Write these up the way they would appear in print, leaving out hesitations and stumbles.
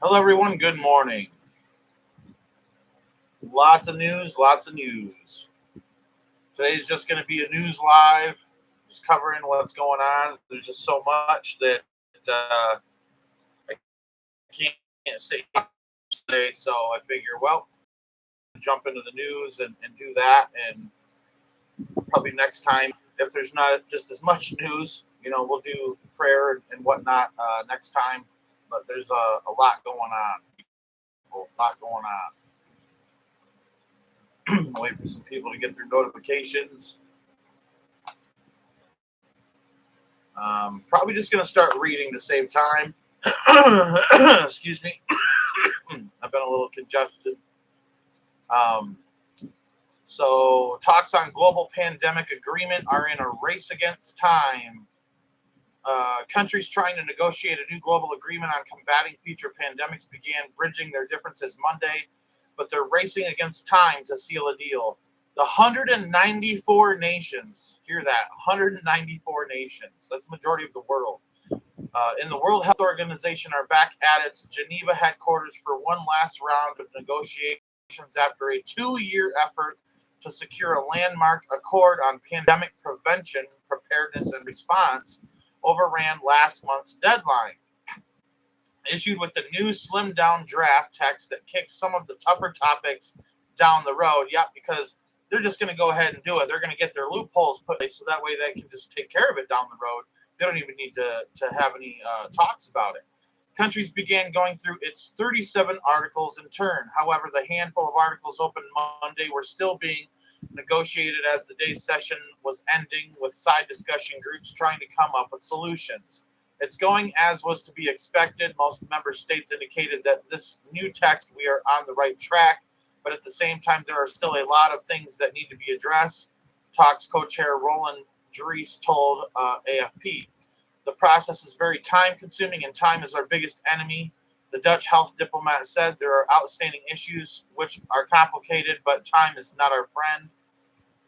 Hello, everyone. Good morning. Lots of news, lots of news. Today's just going to be a news live, just covering what's going on. There's just so much that I can't say today, so I figure, well, jump into the news and do that. And probably next time, if there's not just as much news, we'll do prayer and whatnot next time. But there's a lot going on. A lot going on. Wait for some people to get their notifications. Probably just going to start reading to save time. Excuse me. I've been a little congested. So talks on global pandemic agreement are in a race against time. Countries trying to negotiate a new global agreement on combating future pandemics began bridging their differences Monday, but they're racing against time to seal a deal. The 194 nations, hear that, 194 nations, that's the majority of the world, in the World Health Organization are back at its Geneva headquarters for one last round of negotiations after a 2-year effort to secure a landmark accord on pandemic prevention, preparedness, and response overran last month's deadline. Issued with the new slimmed-down draft text that kicks some of the tougher topics down the road. Yeah, because they're just going to go ahead and do it. They're going to get their loopholes put in so that way they can just take care of it down the road. They don't even need to have any talks about it. Countries began going through its 37 articles in turn. However, the handful of articles opened Monday were still being negotiated as the day's session was ending, with side discussion groups trying to come up with solutions. It's going as was to be expected. Most member states indicated that this new text, we are on the right track, but at the same time, there are still a lot of things that need to be addressed. Talks co-chair Roland Dries told AFP. The process is very time-consuming, and time is our biggest enemy. The Dutch health diplomat said there are outstanding issues which are complicated, but time is not our friend.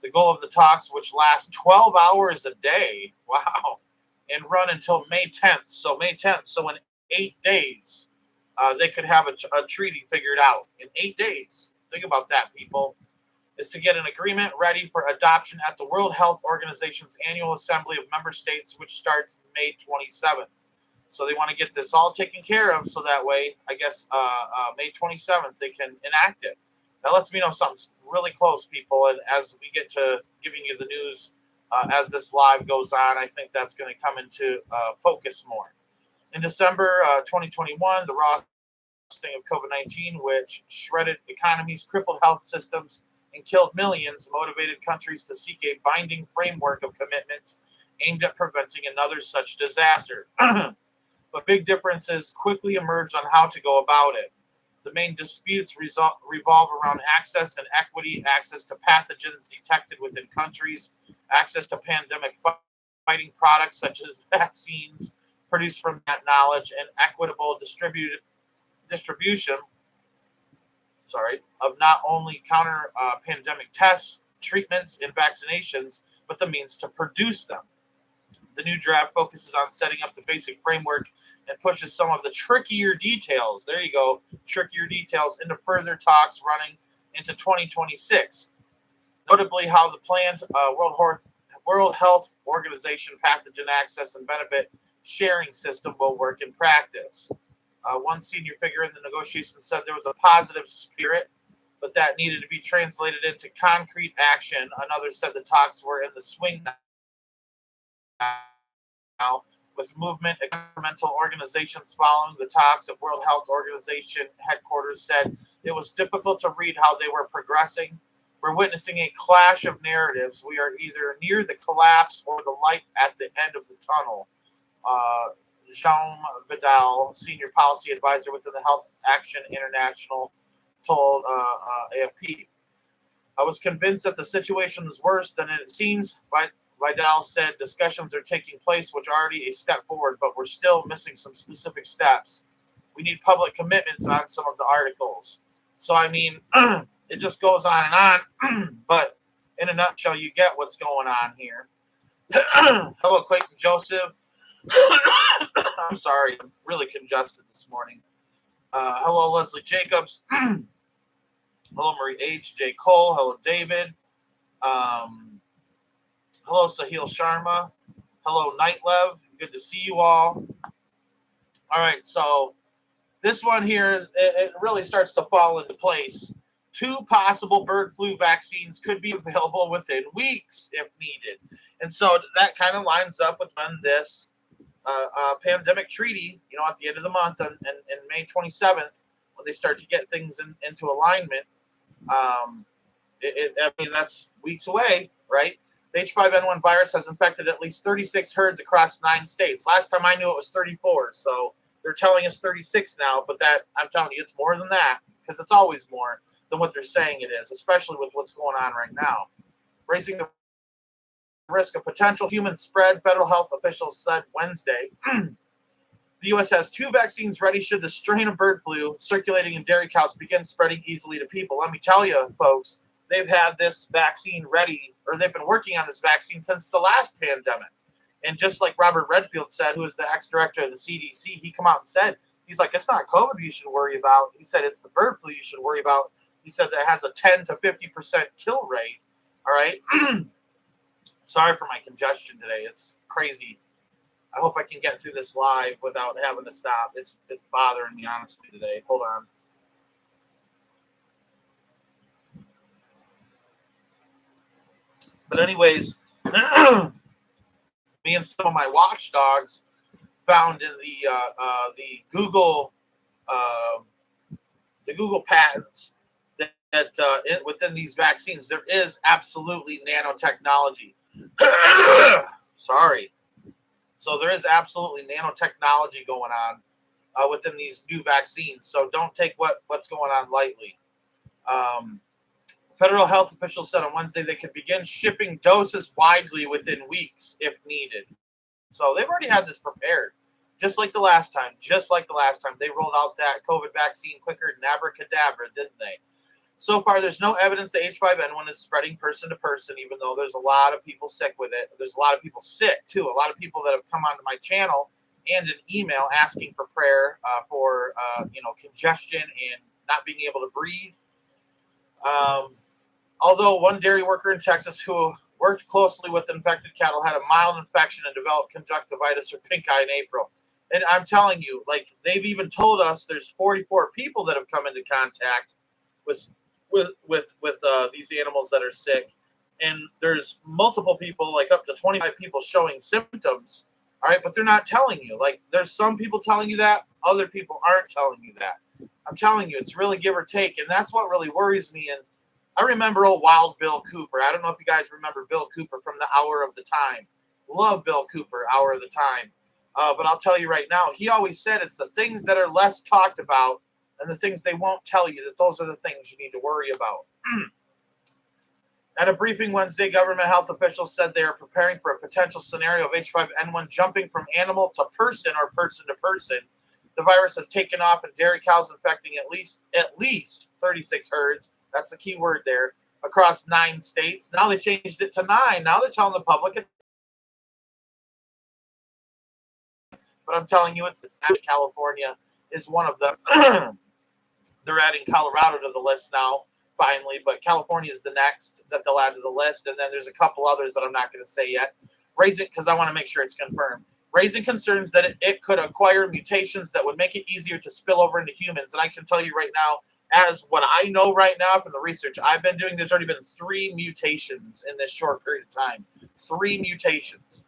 The goal of the talks, which last 12 hours a day, wow, and run until May 10th. So May 10th, so in 8 days, they could have a treaty figured out. In 8 days. Think about that, people. Is to get an agreement ready for adoption at the World Health Organization's annual assembly of member states, which starts May 27th. So they want to get this all taken care of, so that way, I guess, May 27th, they can enact it. That lets me know something's really close, people. And as we get to giving you the news as this live goes on, I think that's going to come into focus more. In December 2021, the raw thing of COVID-19, which shredded economies, crippled health systems, and killed millions, motivated countries to seek a binding framework of commitments aimed at preventing another such disaster. But big differences quickly emerged on how to go about it. The main disputes revolve around access and equity, access to pathogens detected within countries, access to pandemic fighting products such as vaccines produced from that knowledge, and equitable distribution of not only counter pandemic tests, treatments, and vaccinations, but the means to produce them. The new draft focuses on setting up the basic framework and pushes some of the trickier details, there you go, trickier details, into further talks running into 2026. Notably, how the planned World Health Organization pathogen access and benefit sharing system will work in practice. One senior figure in the negotiations said there was a positive spirit, but that needed to be translated into concrete action. Another said the talks were in the swing now, with movement and governmental organizations following the talks at World Health Organization headquarters said it was difficult to read how they were progressing. We're witnessing a clash of narratives. We are either near the collapse or the light at the end of the tunnel. Jean Vidal, senior policy advisor within the Health Action International, told AFP. I was convinced that the situation was worse than it seems. Vidal said discussions are taking place, which are already a step forward, but we're still missing some specific steps. We need public commitments on some of the articles. So, I mean, it just goes on and on, but in a nutshell, you get what's going on here. Hello, Clayton Joseph. I'm sorry, I'm really congested this morning. Hello, Leslie Jacobs. Hello, Marie H. J. Cole. Hello, David. Hello, Sahil Sharma. Hello, Nightlev. Good to see you all. All right, so this one here is it really starts to fall into place. 2 possible bird flu vaccines could be available within weeks if needed. And so that kind of lines up with when this pandemic treaty, at the end of the month and May 27th, when they start to get things into alignment. I mean, that's weeks away, right? The H5N1 virus has infected at least 36 herds across 9 states. Last time I knew it was 34, so they're telling us 36 now, but that, I'm telling you, it's more than that, because it's always more than what they're saying it is, especially with what's going on right now. Raising the risk of potential human spread, federal health officials said Wednesday. The U.S. has 2 vaccines ready should the strain of bird flu circulating in dairy cows begin spreading easily to people. Let me tell you, folks, they've had this vaccine ready, or they've been working on this vaccine since the last pandemic. And just like Robert Redfield said, who is the ex-director of the CDC, he come out and said, he's like, it's not COVID you should worry about. He said, it's the bird flu you should worry about. He said that it has a 10 to 50% kill rate. All right. Sorry for my congestion today. It's crazy. I hope I can get through this live without having to stop. It's bothering me, honestly, today. Hold on. But anyways, me and some of my watchdogs found in the Google patents that within these vaccines there is absolutely nanotechnology. Sorry. So there is absolutely nanotechnology going on within these new vaccines. So don't take what's going on lightly. Federal health officials said on Wednesday they could begin shipping doses widely within weeks if needed. So they've already had this prepared, just like the last time. They rolled out that COVID vaccine quicker than abracadabra, didn't they? So far, there's no evidence that H5N1 is spreading person to person, even though there's a lot of people sick with it. There's a lot of people sick, too. A lot of people that have come onto my channel and an email asking for prayer for congestion and not being able to breathe. Although one dairy worker in Texas who worked closely with infected cattle had a mild infection and developed conjunctivitis or pink eye in April. And I'm telling you, like, they've even told us there's 44 people that have come into contact with these animals that are sick, and there's multiple people, like up to 25 people showing symptoms. All right, but they're not telling you. Like, there's some people telling you that, other people aren't telling you that. I'm telling you, it's really give or take, and that's what really worries me. And I remember old Wild Bill Cooper. I don't know if you guys remember Bill Cooper from the Hour of the Time. Love Bill Cooper, Hour of the Time. But I'll tell you right now, he always said it's the things that are less talked about and the things they won't tell you, that those are the things you need to worry about. At a briefing Wednesday, government health officials said they are preparing for a potential scenario of H5N1 jumping from animal to person or person to person. The virus has taken off in dairy cows, infecting at least 36 herds. That's the key word there, across 9 states. Now they changed it to 9. Now they're telling the public. But I'm telling you, it's California is one of them. They're adding Colorado to the list now, finally, but California is the next that they'll add to the list. And then there's a couple others that I'm not going to say yet. Because I want to make sure it's confirmed. Raising concerns that it could acquire mutations that would make it easier to spill over into humans. And I can tell you right now, as what I know right now from the research I've been doing, there's already been 3 mutations in this short period of time. 3 mutations.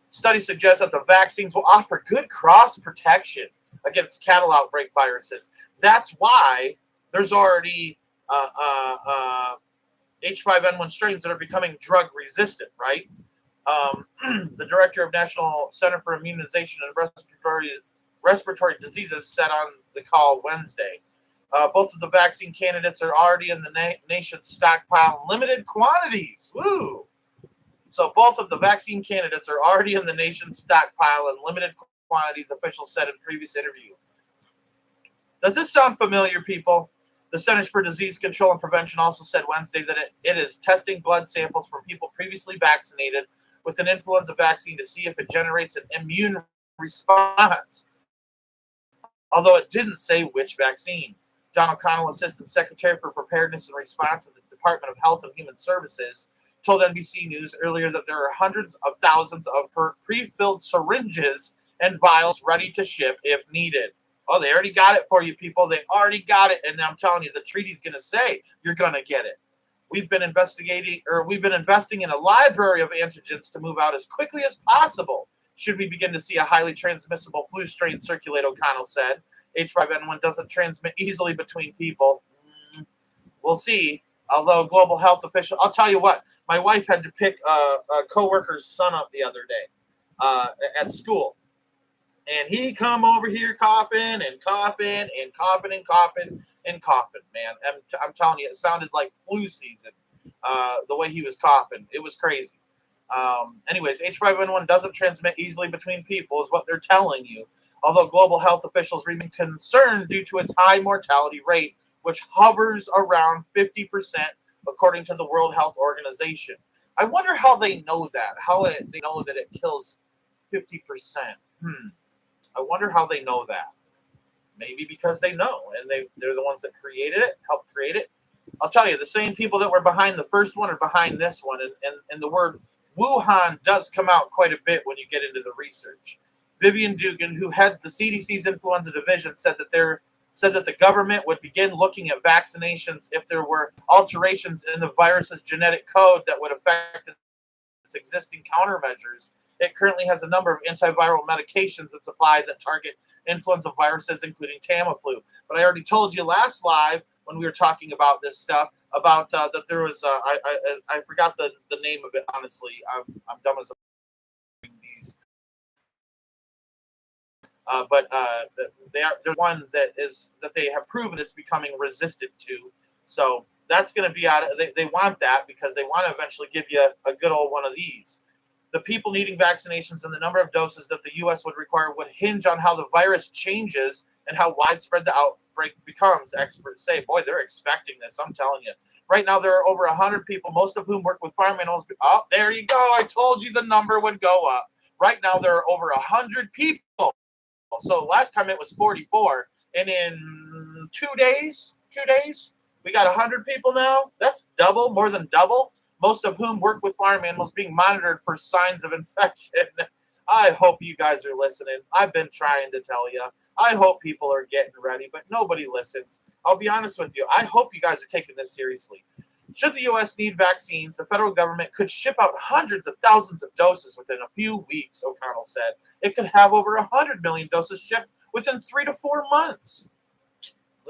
Studies suggest that the vaccines will offer good cross protection against cattle outbreak viruses. That's why there's already H5N1 strains that are becoming drug resistant, right? The director of National Center for Immunization and Respiratory Diseases said on the call Wednesday. Both of the vaccine candidates are already in the nation's stockpile in limited quantities. Woo! So both of the vaccine candidates are already in the nation's stockpile in limited quantities, officials said in previous interview. Does this sound familiar, people? The Centers for Disease Control and Prevention also said Wednesday that it is testing blood samples from people previously vaccinated with an influenza vaccine to see if it generates an immune response. although it didn't say which vaccine. Don O'Connell, Assistant Secretary for Preparedness and Response at the Department of Health and Human Services, told NBC News earlier that there are hundreds of thousands of pre-filled syringes and vials ready to ship if needed. Oh, they already got it for you, people. They already got it. And I'm telling you, the treaty's going to say you're going to get it. We've been investing in a library of antigens to move out as quickly as possible should we begin to see a highly transmissible flu strain circulate, O'Connell said. H5N1 doesn't transmit easily between people. We'll see. Although global health official, I'll tell you what, my wife had to pick a coworker's son up the other day at school. And he come over here coughing and coughing and coughing and coughing and coughing, man. I'm telling you, it sounded like flu season, the way he was coughing. It was crazy. Anyways, H5N1 doesn't transmit easily between people is what they're telling you. Although global health officials remain concerned due to its high mortality rate, which hovers around 50%, according to the World Health Organization. I wonder how they know that, they know that it kills 50%. I wonder how they know that. Maybe because they know, and they're the ones that created it, helped create it. I'll tell you, the same people that were behind the first one are behind this one, and the word Wuhan does come out quite a bit when you get into the research. Vivian Dugan, who heads the CDC's influenza division, said that the government would begin looking at vaccinations if there were alterations in the virus's genetic code that would affect its existing countermeasures. It currently has a number of antiviral medications it supplies that target influenza viruses, including Tamiflu. But I already told you last live when we were talking about this stuff about that there was I forgot the name of it. Honestly, I'm dumb as these. But they're one that they have proven it's becoming resistant to. So that's going to be out. They want that because they want to eventually give you a good old one of these. The people needing vaccinations and the number of doses that the U.S. would require would hinge on how the virus changes and how widespread the outbreak becomes, experts say. Boy, they're expecting this, I'm telling you. Right now, there are over 100 people, most of whom work with farm animals. Oh, there you go. I told you the number would go up. Right now, there are over 100 people. So last time it was 44. And in 2 days, we got 100 people now. That's double, more than double. Most of whom work with farm animals being monitored for signs of infection. I hope you guys are listening. I've been trying to tell you. I hope people are getting ready, but nobody listens. I'll be honest with you. I hope you guys are taking this seriously. Should the U.S. need vaccines, the federal government could ship out hundreds of thousands of doses within a few weeks, O'Connell said. It could have over 100 million doses shipped within 3 to 4 months.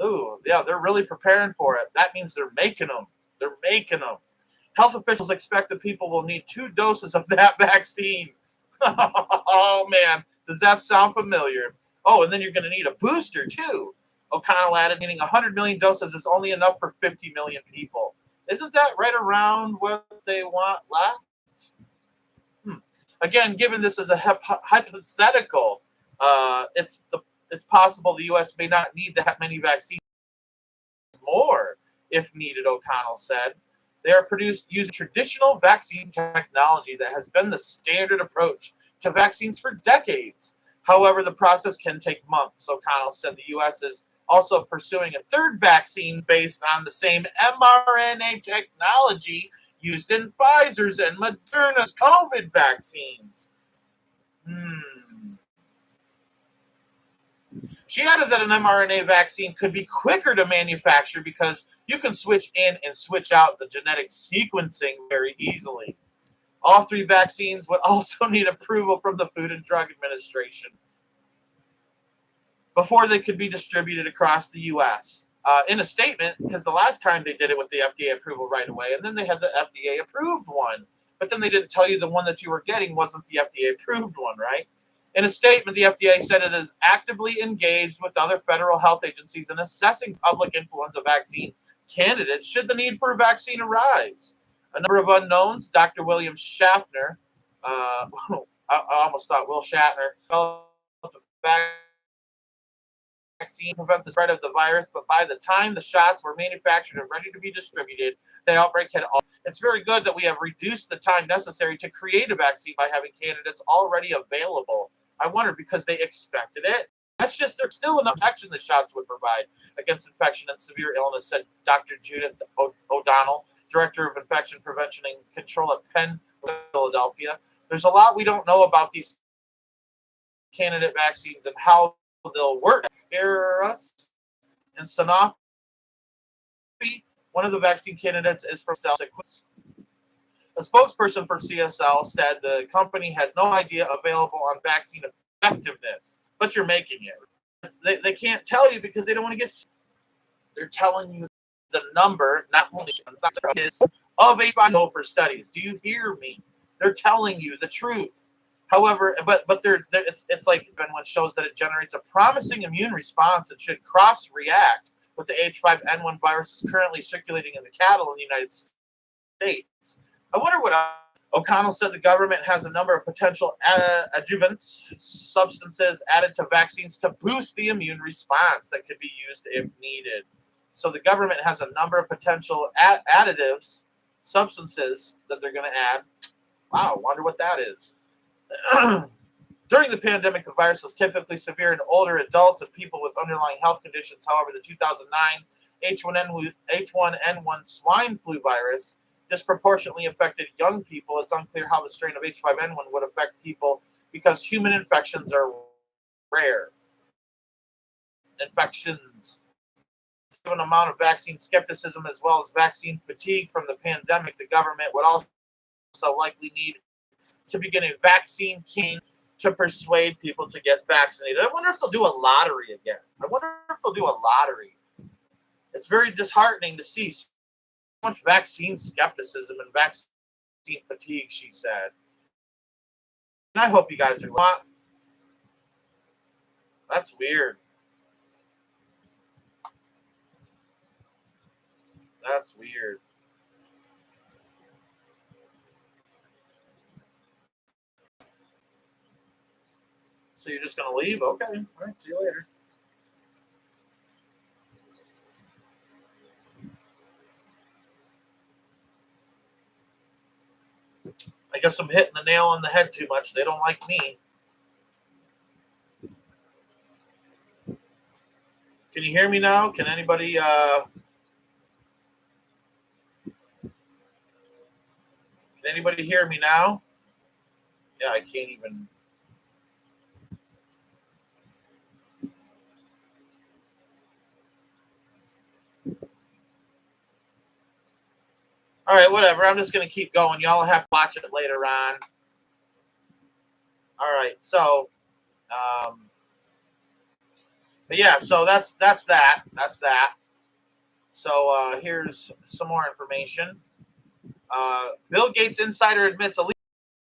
Ooh, yeah, they're really preparing for it. That means they're making them. They're making them. Health officials expect that people will need 2 doses of that vaccine. Oh, man. Does that sound familiar? Oh, and then you're going to need a booster, too. O'Connell added, meaning 100 million doses is only enough for 50 million people. Isn't that right around what they want left? Again, given this is a hypothetical, it's possible the U.S. may not need that many vaccines more if needed, O'Connell said. They are produced using traditional vaccine technology that has been the standard approach to vaccines for decades. However, the process can take months. O'Connell said the U.S. is also pursuing a third vaccine based on the same mRNA technology used in Pfizer's and Moderna's COVID vaccines. She added that an mRNA vaccine could be quicker to manufacture because you can switch in and switch out the genetic sequencing very easily. All 3 vaccines would also need approval from the Food and Drug Administration before they could be distributed across the U.S. In a statement, because the last time they did it with the FDA approval right away, and then they had the FDA approved one, but then they didn't tell you the one that you were getting wasn't the FDA approved one, right? In a statement, the FDA said it is actively engaged with other federal health agencies in assessing public influenza vaccine candidates should the need for a vaccine arise. A number of unknowns, Dr. William Schaffner, I almost thought Will Shatner, developed a vaccine to prevent the spread of the virus, but by the time the shots were manufactured and ready to be distributed, the outbreak had all. It's very good that we have reduced the time necessary to create a vaccine by having candidates already available. I wonder because they expected it. That's just there's still enough protection the shots would provide against infection and severe illness, said Dr. Judith O'Donnell, Director of Infection Prevention and Control at Penn, Philadelphia. There's a lot we don't know about these candidate vaccines and how they'll work. Us and Sanofi, one of the vaccine candidates is from CSL. A spokesperson for CSL said the company had no idea available on vaccine effectiveness, but you're making it. They can't tell you because they don't want to get. They're telling you the number, not only of H5N1 per studies. Do you hear me? They're telling you the truth. However, but it's like when shows that it generates a promising immune response and should cross-react with the H5N1 virus currently circulating in the cattle in the United States. I wonder what O'Connell said. The government has a number of potential adjuvants, substances added to vaccines to boost the immune response that could be used if needed. So the government has a number of potential additives, substances that they're going to add. Wow, wonder what that is. During the pandemic, the virus was typically severe in older adults and people with underlying health conditions. However, the 2009 H1N1 swine flu virus disproportionately affected young people. It's unclear how the strain of H5N1 would affect people because human infections are rare. Infections. Given amount of vaccine skepticism as well as vaccine fatigue from the pandemic, the government would also likely need to begin a vaccine campaign to persuade people to get vaccinated. I wonder if they'll do a lottery again. It's very disheartening to see so much vaccine skepticism and vaccine fatigue, she said. And I hope you guys are not. That's weird. That's weird. So you're just going to leave? Okay. All right. See you later. I guess I'm hitting the nail on the head too much. They don't like me. Can you hear me now? Can anybody Can anybody hear me now? Yeah, I can't even. All right, whatever. I'm just going to keep going. Y'all have to watch it later on. All right, so, but yeah, so that's that. That's that. So here's some more information. Bill Gates insider admits a leak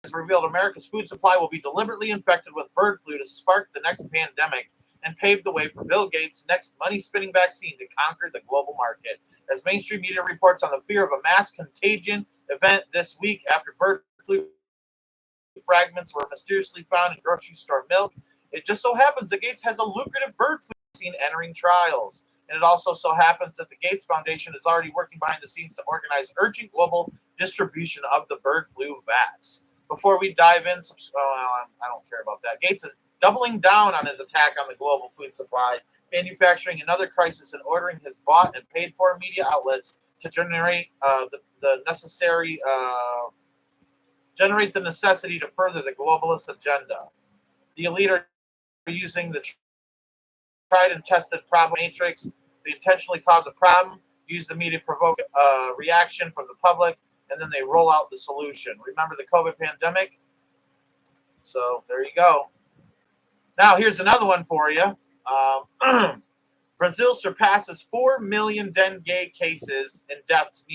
has revealed America's food supply will be deliberately infected with bird flu to spark the next pandemic and pave the way for Bill Gates' next money-spinning vaccine to conquer the global market. As mainstream media reports on the fear of a mass contagion event this week after bird flu fragments were mysteriously found in grocery store milk, it just so happens that Gates has a lucrative bird flu vaccine entering trials. And it also so happens that the Gates Foundation is already working behind the scenes to organize urgent global distribution of the bird flu vax. Before we dive in, I don't care about that. Gates is doubling down on his attack on the global food supply, manufacturing another crisis and ordering his bought and paid for media outlets to generate the necessity to further the globalist agenda. The elite are using the tried and tested problem matrix to intentionally cause a problem, use the media to provoke a reaction from the public, and then they roll out the solution. Remember the COVID pandemic? So there you go. Now here's another one for you. Brazil surpasses 4 million dengue cases and deaths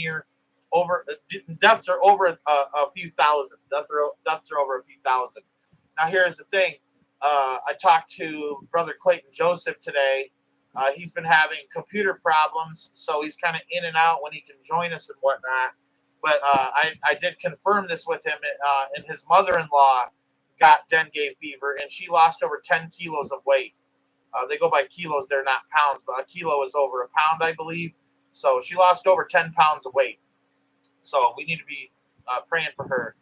deaths are over a few thousand. Deaths are over a few thousand. Now here's the thing. I talked to Brother Clayton Joseph today. He's been having computer problems, so he's kind of in and out when he can join us and whatnot. But I did confirm this with him, and his mother-in-law got dengue fever, and she lost over 10 kilos of weight. They go by kilos, they're not pounds, but a kilo is over a pound, I believe. So she lost over 10 pounds of weight. So we need to be praying for her.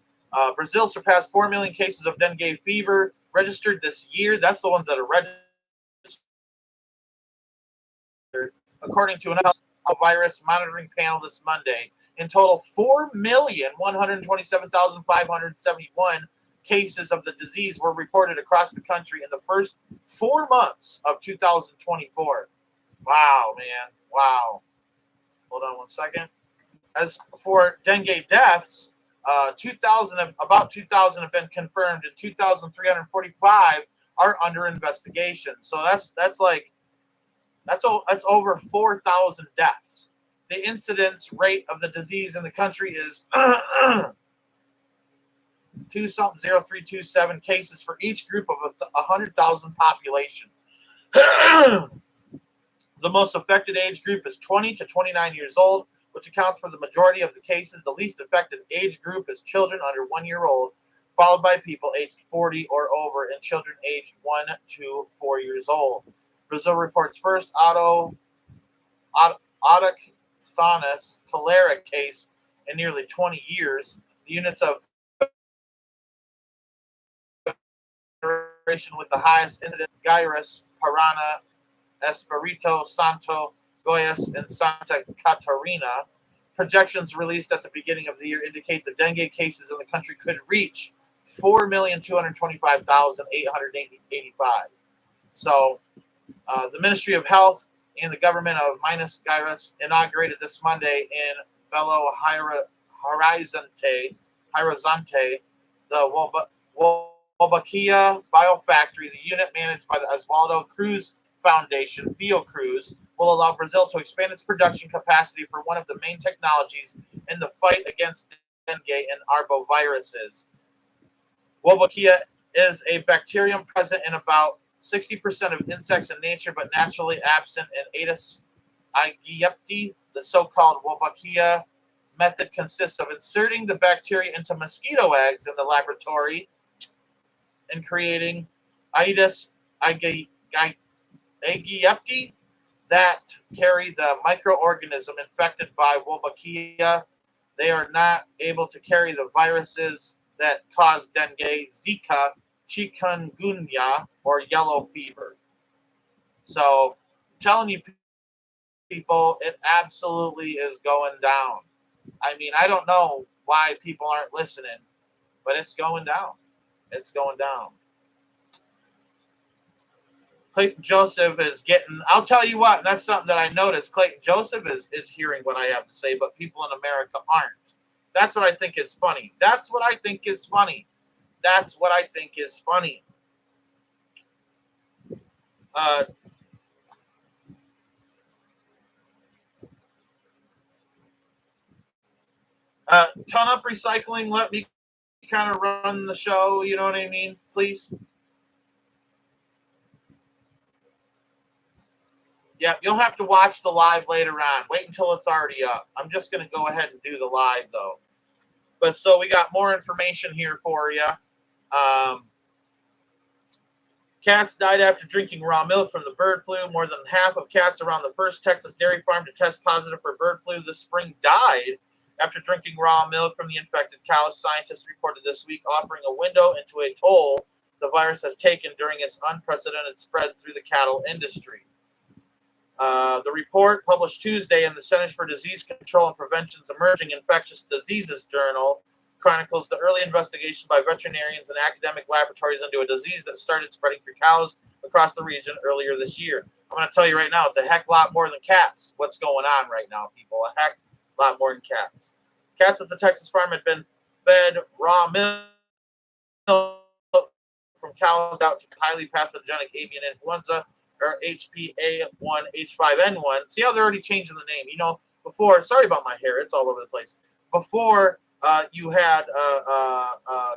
Brazil surpassed 4 million cases of dengue fever registered this year. That's the ones that are registered. according to an virus monitoring panel this Monday. In total, 4,127,571 cases of the disease were reported across the country in the first 4 months of 2024. Wow, man. Wow. Hold on one second. As for dengue deaths, about 2,000 have been confirmed, and 2,345 are under investigation. So that's over 4,000 deaths. The incidence rate of the disease in the country is 2.0327 cases for each group of 100,000 population. The most affected age group is 20 to 29 years old, which accounts for the majority of the cases. The least affected age group is children under 1 year old, followed by people aged 40 or over and children aged 1 to 4 years old. Brazil reports first autochthonous cholera case in nearly 20 years. The units of with the highest incidence, Gyrus, Parana, Espirito Santo, Goiás, and Santa Catarina. Projections released at the beginning of the year indicate the dengue cases in the country could reach 4,225,885. So the Ministry of Health and the government of Minas Gerais inaugurated this Monday in Belo Horizonte, the Wolbachia Biofactory. The unit managed by the Oswaldo Cruz Foundation, Fiocruz, will allow Brazil to expand its production capacity for one of the main technologies in the fight against dengue and arboviruses. Wolbachia is a bacterium present in about 60% of insects in nature, but naturally absent in Aedes aegypti. The so-called Wolbachia method consists of inserting the bacteria into mosquito eggs in the laboratory and creating Aedes aegypti that carry the microorganism infected by Wolbachia. They are not able to carry the viruses that cause dengue, Zika, chikungunya, or yellow fever. So, I'm telling you, people, it absolutely is going down. I mean, I don't know why people aren't listening, but it's going down. It's going down. Clayton Joseph is getting, I'll tell you what, that's something that I noticed. Clayton Joseph is hearing what I have to say, but people in America aren't. That's what I think is funny. That's what I think is funny. That's what I think is funny. Ton Up Recycling, let me kind of run the show, you know what I mean, please. Yeah, you'll have to watch the live later on. Wait until it's already up. I'm just going to go ahead and do the live, though. But so we got more information here for you. Cats died after drinking raw milk from the bird flu. More than half of cats around the first Texas dairy farm to test positive for bird flu this spring died after drinking raw milk from the infected cows. Scientists reported this week, offering a window into a toll the virus has taken during its unprecedented spread through the cattle industry. The report, published Tuesday in the Centers for Disease Control and Prevention's Emerging Infectious Diseases Journal, chronicles the early investigation by veterinarians and academic laboratories into a disease that started spreading through cows across the region earlier this year. I'm going to tell you right now, it's a heck lot more than cats. What's going on right now, people? A heck lot more than cats. Cats at the Texas farm had been fed raw milk from cows out to highly pathogenic avian influenza, or HPA1H5N1. See how they're already changing the name. You know, before, sorry about my hair, it's all over the place. Before you had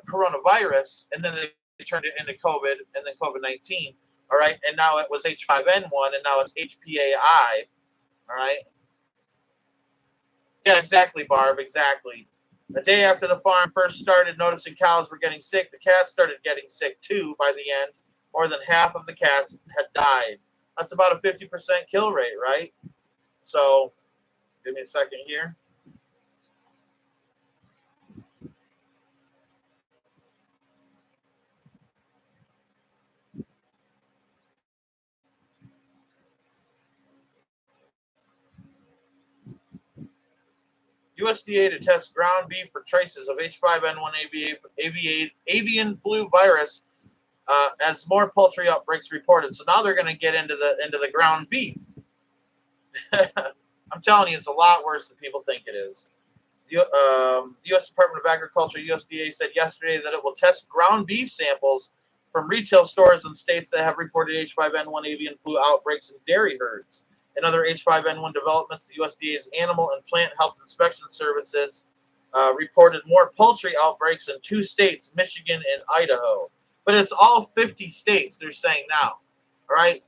coronavirus, and then they turned it into COVID, and then COVID-19. All right, and now it was H5N1, and now it's HPAI. All right. Yeah, exactly, Barb. Exactly. The day after the farm first started noticing cows were getting sick, the cats started getting sick too. By the end, more than half of the cats had died. That's about a 50% kill rate, right? So, give me a second here. USDA to test ground beef for traces of H5N1 avian flu virus as more poultry outbreaks reported. So now they're going to get into the ground beef. I'm telling you, it's a lot worse than people think it is. The U.S. Department of Agriculture, USDA, said yesterday that it will test ground beef samples from retail stores in states that have reported H5N1 avian flu outbreaks in dairy herds. In other H5N1 developments, the USDA's Animal and Plant Health Inspection Services reported more poultry outbreaks in 2 states, Michigan and Idaho. But it's all 50 states, they're saying now. All right?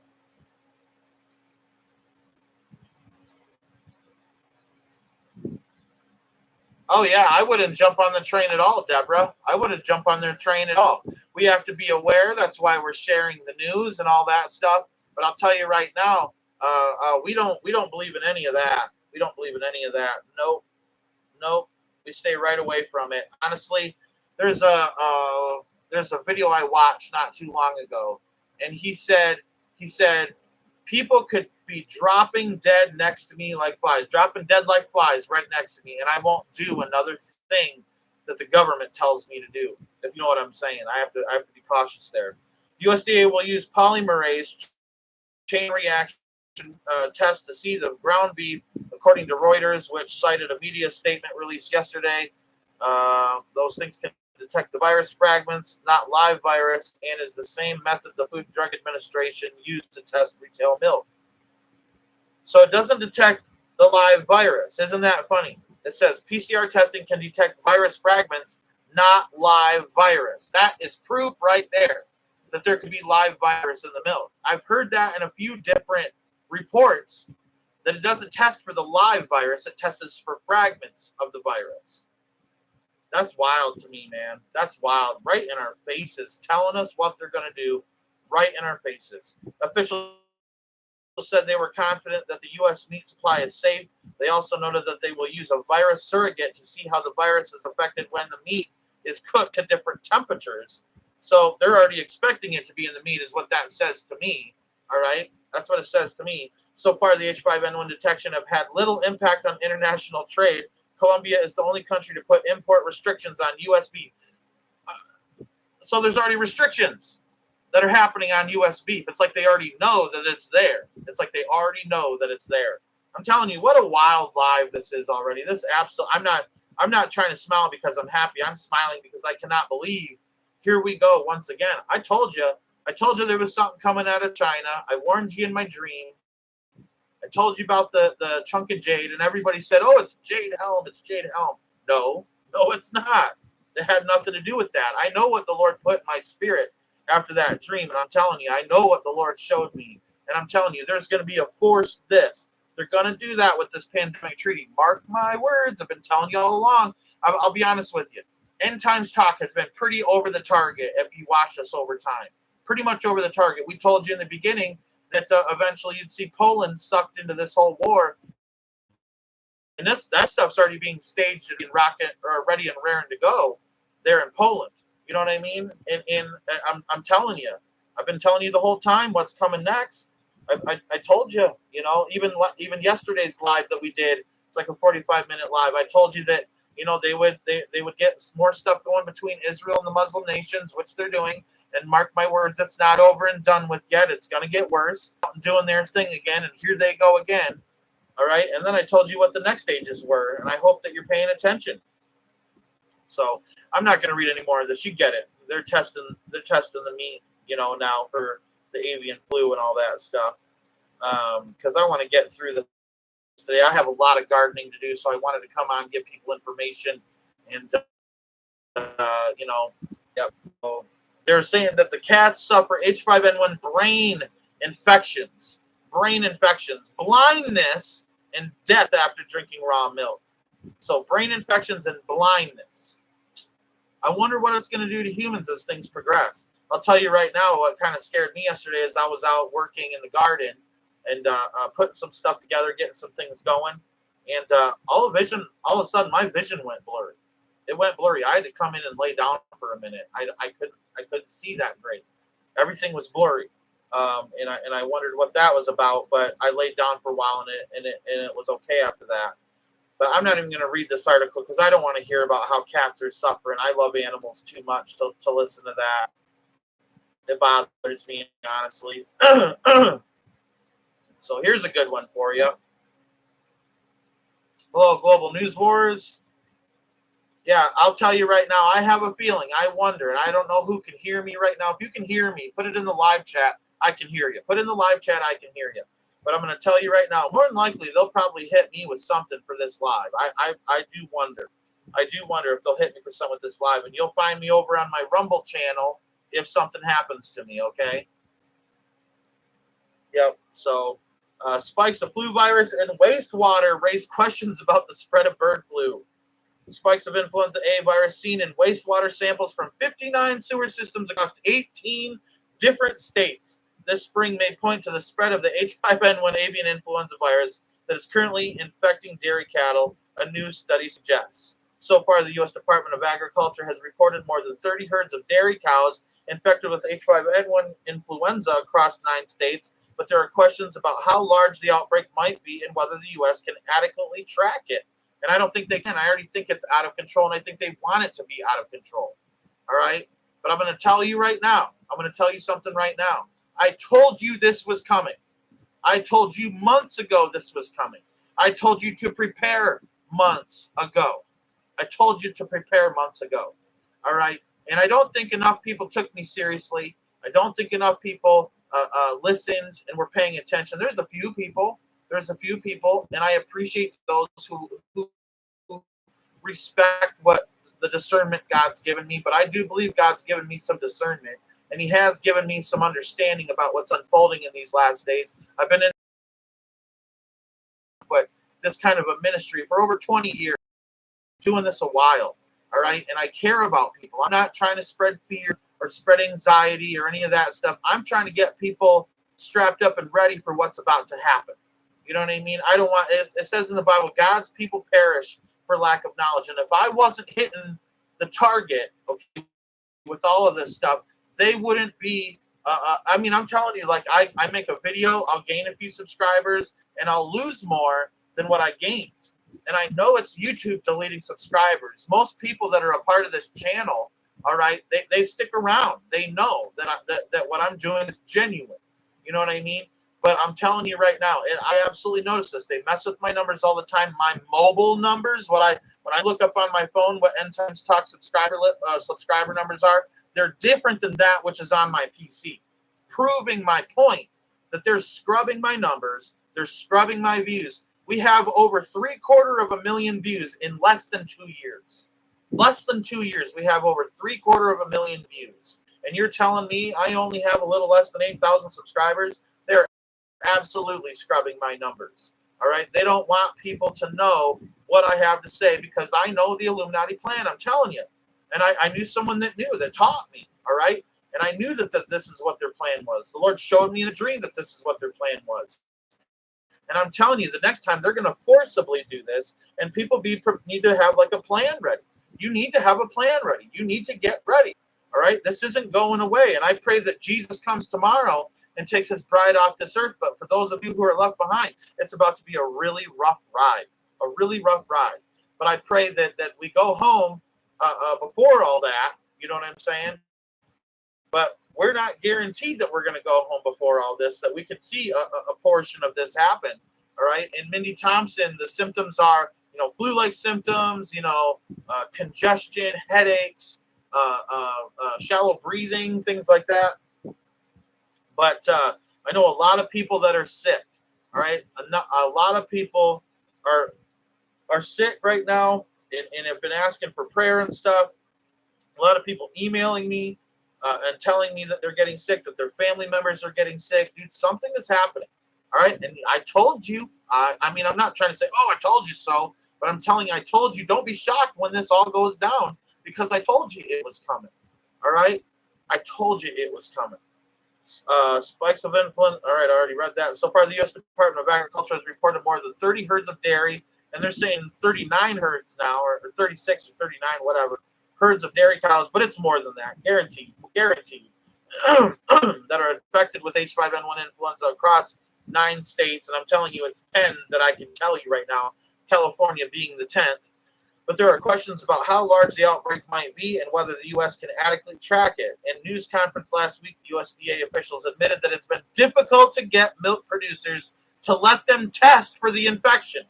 Oh, yeah, I wouldn't jump on the train at all, Deborah. I wouldn't jump on their train at all. We have to be aware. That's why we're sharing the news and all that stuff. But I'll tell you right now, we don't believe in any of that. We don't believe in any of that. Nope. We stay right away from it. Honestly, there's a video I watched not too long ago, and he said people could be dropping dead next to me like flies, dropping dead like flies right next to me, and I won't do another thing that the government tells me to do. If you know what I'm saying, I have to be cautious there. USDA will use polymerase chain reaction test to see the ground beef, according to Reuters, which cited a media statement released yesterday. Those things can detect the virus fragments, not live virus, and is the same method the Food and Drug Administration used to test retail milk. So it doesn't detect the live virus. Isn't that funny? It says PCR testing can detect virus fragments, not live virus. That is proof right there that there could be live virus in the milk. I've heard that in a few different reports, that it doesn't test for the live virus, it tests for fragments of the virus. That's wild to me, man. That's wild. Right in our faces, telling us what they're going to do, right in our faces. Officials said they were confident that the U.S. meat supply is safe. They also noted that they will use a virus surrogate to see how the virus is affected when the meat is cooked to different temperatures. So they're already expecting it to be in the meat, is what that says to me. All right? That's what it says to me. So far, the H5N1 detection have had little impact on international trade. Colombia is the only country to put import restrictions on U.S. beef. So there's already restrictions that are happening on U.S. beef. It's like they already know that it's there. It's like they already know that it's there. I'm telling you, what a wild live this is already. This I'm not trying to smile because I'm happy. I'm smiling because I cannot believe. Here we go once again. I told you there was something coming out of China. I warned you in my dream. I told you about the chunk of jade, and everybody said, oh, it's jade helm. It's jade helm. No, it's not. It had nothing to do with that. I know what the Lord put in my spirit after that dream, and I'm telling you, I know what the Lord showed me, and I'm telling you, there's going to be a force this. They're going to do that with this pandemic treaty. Mark my words. I've been telling you all along. I'll be honest with you. End times talk has been pretty over the target if you watch us over time. Pretty much over the target. We told you in the beginning that eventually you'd see Poland sucked into this whole war. And that stuff's already being staged and rocket or ready and raring to go there in Poland. You know what I mean? And I'm telling you, I've been telling you the whole time what's coming next. I told you, even yesterday's live that we did, it's like a 45-minute live. I told you that, they would get more stuff going between Israel and the Muslim nations, which they're doing. And mark my words, it's not over and done with yet. It's going to get worse. Doing their thing again, and here they go again. All right? And then I told you what the next stages were, and I hope that you're paying attention. So I'm not going to read any more of this. You get it. They're testing the meat, now for the avian flu and all that stuff. Because I want to get through this today. I have a lot of gardening to do, so I wanted to come on and give people information. And, yep. So they're saying that the cats suffer H5N1 brain infections, blindness, and death after drinking raw milk. So brain infections and blindness. I wonder what it's going to do to humans as things progress. I'll tell you right now, what kind of scared me yesterday is I was out working in the garden and putting some stuff together, getting some things going. And all of a sudden, my vision went blurry. It went blurry. I had to come in and lay down for a minute. I couldn't see that great. Everything was blurry. And I wondered what that was about, but I laid down for a while and it was okay after that. But I'm not even going to read this article because I don't want to hear about how cats are suffering. I love animals too much to listen to that. It bothers me, honestly. So here's a good one for you. Hello, Global News Wars. Yeah, I'll tell you right now, I have a feeling, I wonder, and I don't know who can hear me right now. If you can hear me, put it in the live chat. I can hear you. Put it in the live chat, I can hear you. But I'm going to tell you right now, more than likely, they'll probably hit me with something for this live. I do wonder. I do wonder if they'll hit me for something with this live. And you'll find me over on my Rumble channel if something happens to me, okay? Yep. So spikes of flu virus and wastewater raise questions about the spread of bird flu. Spikes of influenza A virus seen in wastewater samples from 59 sewer systems across 18 different states this spring may point to the spread of the H5N1 avian influenza virus that is currently infecting dairy cattle, a new study suggests. So far, the U.S. Department of Agriculture has reported more than 30 herds of dairy cows infected with H5N1 influenza across 9 states, but there are questions about how large the outbreak might be and whether the U.S. can adequately track it. And I don't think they can. I already think it's out of control, and I think they want it to be out of control. All right? But I'm going to tell you right now. I'm going to tell you something right now. I told you this was coming. I told you months ago this was coming. I told you to prepare months ago. I told you to prepare months ago. All right? And I don't think enough people took me seriously. I don't think enough people listened and were paying attention. There's a few people, and I appreciate those who respect what the discernment God's given me. But I do believe God's given me some discernment, and He has given me some understanding about what's unfolding in these last days. I've been in this kind of a ministry for over 20 years, doing this a while. All right, and I care about people. I'm not trying to spread fear or spread anxiety or any of that stuff. I'm trying to get people strapped up and ready for what's about to happen. You know what I mean? I don't want, it says in the Bible, God's people perish for lack of knowledge. And if I wasn't hitting the target, okay, with all of this stuff, they wouldn't be, I mean, I'm telling you, like, I make a video, I'll gain a few subscribers, and I'll lose more than what I gained. And I know it's YouTube deleting subscribers. Most people that are a part of this channel, all right, they stick around. They know that what I'm doing is genuine. You know what I mean? But I'm telling you right now, and I absolutely notice this. They mess with my numbers all the time. My mobile numbers, when I look up on my phone what End Times Talk subscriber numbers are, they're different than that which is on my PC, proving my point that they're scrubbing my numbers. They're scrubbing my views. We have over 750,000 views in less than 2 years. Less than 2 years, we have over 750,000 views. And you're telling me I only have a little less than 8,000 subscribers? They're absolutely scrubbing my numbers. All right? They don't want people to know what I have to say because I know the Illuminati plan. I'm telling you. And I knew someone that knew, that taught me. All right? And I knew that this is what their plan was. The Lord showed me in a dream that this is what their plan was. And I'm telling you, the next time they're going to forcibly do this, and people need to have like a plan ready. You need to have a plan ready. You need to get ready. All right? This isn't going away. And I pray that Jesus comes tomorrow and takes his bride off this earth. But for those of you who are left behind, it's about to be a really rough ride. A really rough ride. But I pray that we go home before all that. You know what I'm saying? But we're not guaranteed that we're going to go home before all this, that we can see a portion of this happen. All right. And Mindy Thompson, the symptoms are, flu-like symptoms, congestion, headaches, shallow breathing, things like that. But I know a lot of people that are sick. All right. A lot of people are sick right now and have been asking for prayer and stuff. A lot of people emailing me. And telling me that they're getting sick, that their family members are getting sick. Dude, something is happening. All right. And I told you, I mean, I'm not trying to say, oh, I told you so, but I'm telling you, I told you, don't be shocked when this all goes down because I told you it was coming. All right. I told you it was coming. Spikes of influenza. All right. I already read that. So far, the U.S. Department of Agriculture has reported more than 30 herds of dairy, and they're saying 39 herds now, or 36 or 39, whatever. Herds of dairy cows, but it's more than that. Guaranteed, that are infected with H5N1 influenza across 9 states. And I'm telling you, it's 10 that I can tell you right now California being the 10th. But there are questions about how large the outbreak might be and whether the U.S. can adequately track it. In a news conference last week, USDA officials admitted that it's been difficult to get milk producers to let them test for the infection.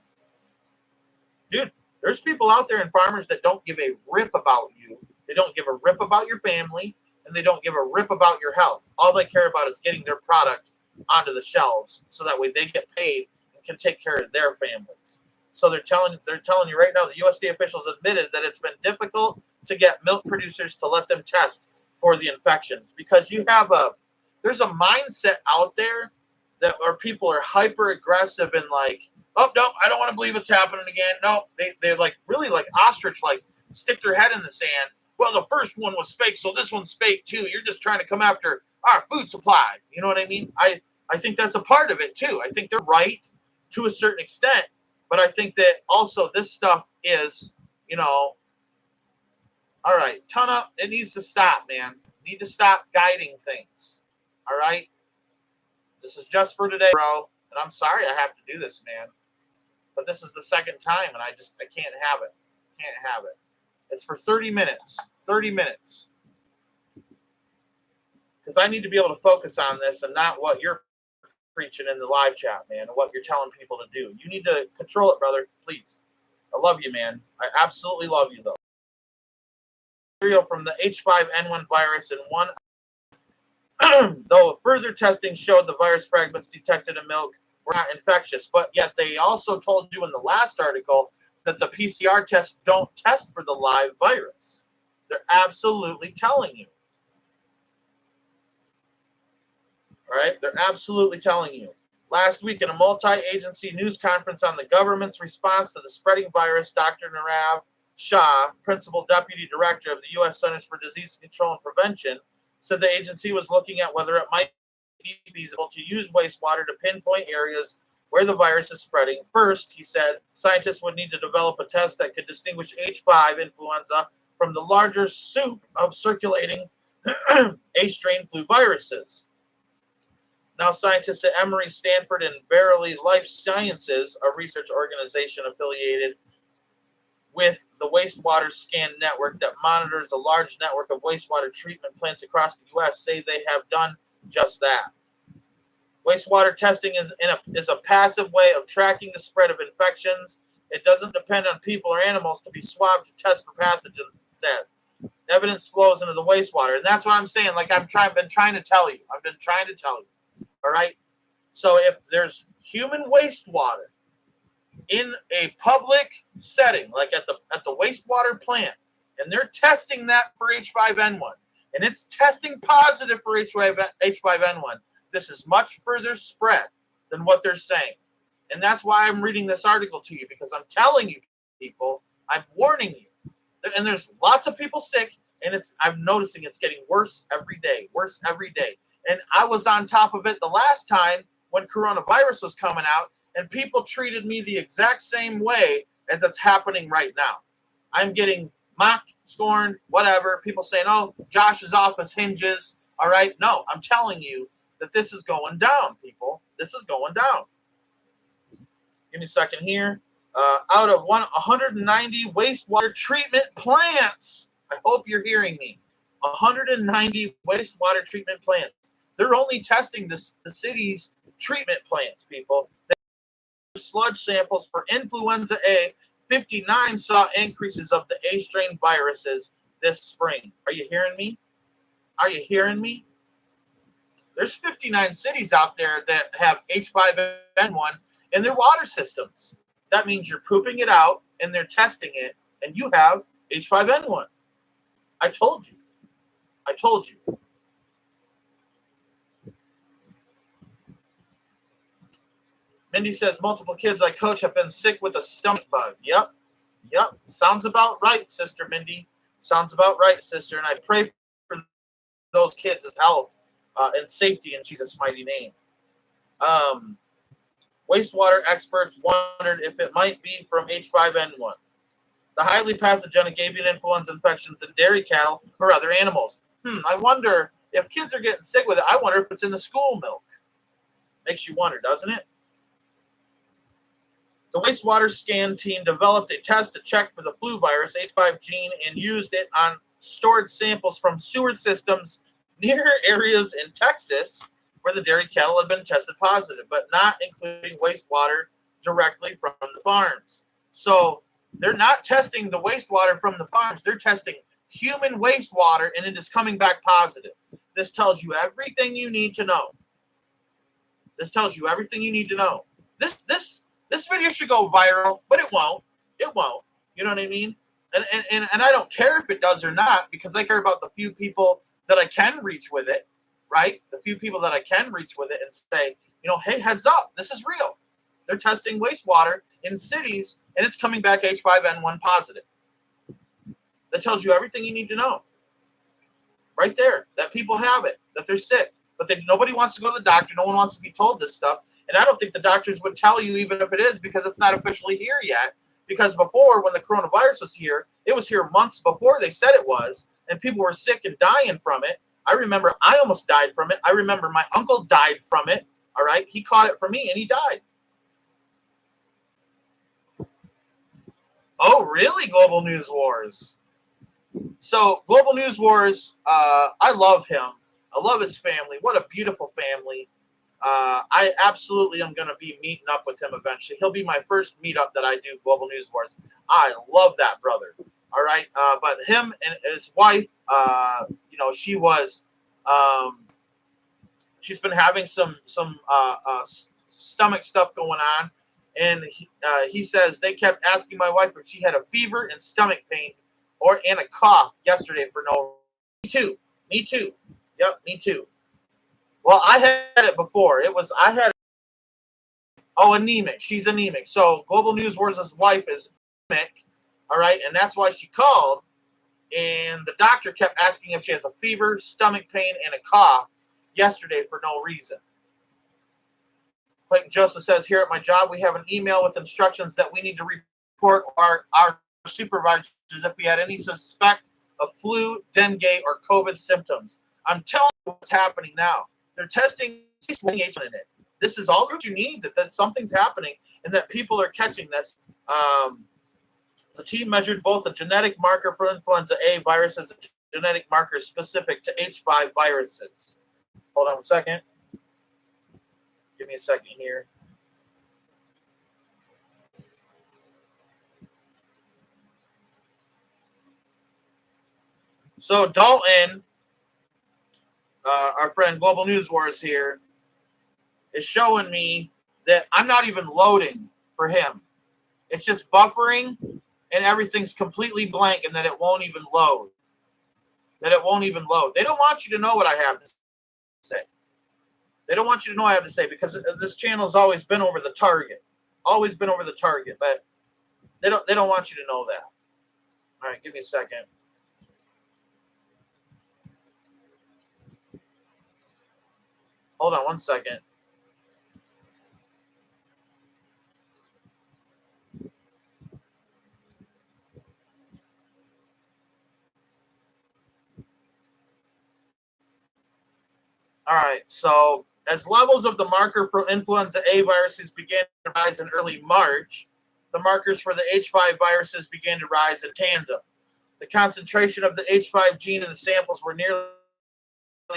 Dude, there's people out there and farmers that don't give a rip about you. They don't give a rip about your family, and they don't give a rip about your health. All they care about is getting their product onto the shelves so that way they get paid and can take care of their families. So they're telling you right now, the USDA officials admitted that it's been difficult to get milk producers to let them test for the infections because there's a mindset out there that where people are hyper aggressive and like, oh no, I don't want to believe it's happening again. No, they're like really like ostrich, like stick their head in the sand. Well, the first one was fake, so this one's fake too. You're just trying to come after our food supply. You know what I mean? I think that's a part of it too. I think they're right to a certain extent. But I think that also this stuff is, all right, ton up. It needs to stop, man. Need to stop guiding things. All right? This is just for today, bro. And I'm sorry I have to do this, man. But this is the second time, and I can't have it. Can't have it. It's for 30 minutes. 30 minutes. Because I need to be able to focus on this and not what you're preaching in the live chat, man, and what you're telling people to do. You need to control it, brother, please. I love you, man. I absolutely love you, though. Material from the H5N1 virus in one, though further testing showed the virus fragments detected in milk were not infectious, but yet they also told you in the last article that the PCR tests don't test for the live virus. They're absolutely telling you. All right, they're absolutely telling you. Last week in a multi-agency news conference on the government's response to the spreading virus, Dr. Nirav Shah, Principal Deputy Director of the U.S. Centers for Disease Control and Prevention, said the agency was looking at whether it might be feasible to use wastewater to pinpoint areas where the virus is spreading. First, he said, scientists would need to develop a test that could distinguish H5 influenza from the larger soup of circulating A-strain flu viruses. Now, scientists at Emory, Stanford, and Verily Life Sciences, a research organization affiliated with the Wastewater Scan Network that monitors a large network of wastewater treatment plants across the U.S., say they have done just that. Wastewater testing is a passive way of tracking the spread of infections. It doesn't depend on people or animals to be swabbed to test for pathogens instead. Evidence flows into the wastewater, and that's what I'm saying. Like I've been trying to tell you. All right. So if there's human wastewater in a public setting, like at the wastewater plant, and they're testing that for H5N1, and it's testing positive for H5N1, this is much further spread than what they're saying. And that's why I'm reading this article to you, because I'm telling you, people, I'm warning you. And there's lots of people sick, and I'm noticing it's getting worse every day. And I was on top of it the last time when coronavirus was coming out, and people treated me the exact same way as it's happening right now. I'm getting mocked, scorned, whatever. People saying, oh, Josh is off his hinges. All right. No, I'm telling you that this is going down, people. This is going down. Give me a second here. Out of 190 wastewater treatment plants, I hope you're hearing me, 190 wastewater treatment plants. They're only testing the city's treatment plants, people. Sludge samples for influenza A, 59 saw increases of the A-strain viruses this spring. Are you hearing me? There's 59 cities out there that have H5N1 in their water systems. That means you're pooping it out and they're testing it, and you have H5N1. I told you. Mindy says multiple kids I coach have been sick with a stomach bug. Yep. Sounds about right, Sister Mindy. Sounds about right, sister. And I pray for those kids' health and safety in Jesus' mighty name. Wastewater experts wondered if it might be from H5N1, the highly pathogenic avian influenza infections in dairy cattle or other animals. I wonder if kids are getting sick with it. I wonder if it's in the school milk. Makes you wonder, doesn't it? The wastewater scan team developed a test to check for the flu virus H5 gene and used it on stored samples from sewer systems near areas in Texas where the dairy cattle had been tested positive, but not including wastewater directly from the farms. So they're not testing the wastewater from the farms. They're testing human wastewater, and it is coming back positive. This tells you everything you need to know. This tells you everything you need to know. This video should go viral, but it won't. It won't. You know what I mean? And I don't care if it does or not, because I care about the few people that I can reach with it, right? The few people that I can reach with it and say, you know, hey, heads up, this is real. They're testing wastewater in cities, and it's coming back H5N1 positive. That tells you everything you need to know. Right there, that people have it, that they're sick, but nobody wants to go to the doctor. No one wants to be told this stuff. And I don't think the doctors would tell you even if it is, because it's not officially here yet. Because before, when the coronavirus was here, it was here months before they said it was, and people were sick and dying from it. I remember I almost died from it. I remember my uncle died from it. All right, he caught it from me and he died. Oh, really? Global News Wars. So Global News Wars, I love him. I love his family. What a beautiful family. I absolutely am going to be meeting up with him eventually. He'll be my first meetup that I do, Global News Wars. I love that brother. All right. But him and his wife, you know, she was, she's been having some stomach stuff going on. And he says they kept asking my wife if she had a fever and stomach pain and a cough yesterday for no. Me too. Yep, me too. Well, I had it before. I had. Oh, anemic. She's anemic. So Global News Wars' wife is anemic. All right, and that's why she called. And the doctor kept asking if she has a fever, stomach pain, and a cough yesterday for no reason. Like Joseph says, here at my job, we have an email with instructions that we need to report our supervisors if we had any suspect of flu, dengue, or COVID symptoms. I'm telling you what's happening now. They're testing in it. This is all that you need, that something's happening and that people are catching this. The team measured both a genetic marker for influenza A viruses and genetic markers specific to H5 viruses. Hold on a second. Give me a second here. So Dalton, our friend Global News Wars here, is showing me that I'm not even loading for him. It's just buffering and everything's completely blank and that it won't even load. They don't want you to know what I have to say. They don't want you to know what I have to say because this channel's always been over the target. Always been over the target, but they don't want you to know that. All right, give me a second. Hold on one second. All right, so as levels of the marker for influenza A viruses began to rise in early March, the markers for the H5 viruses began to rise in tandem. The concentration of the H5 gene in the samples were nearly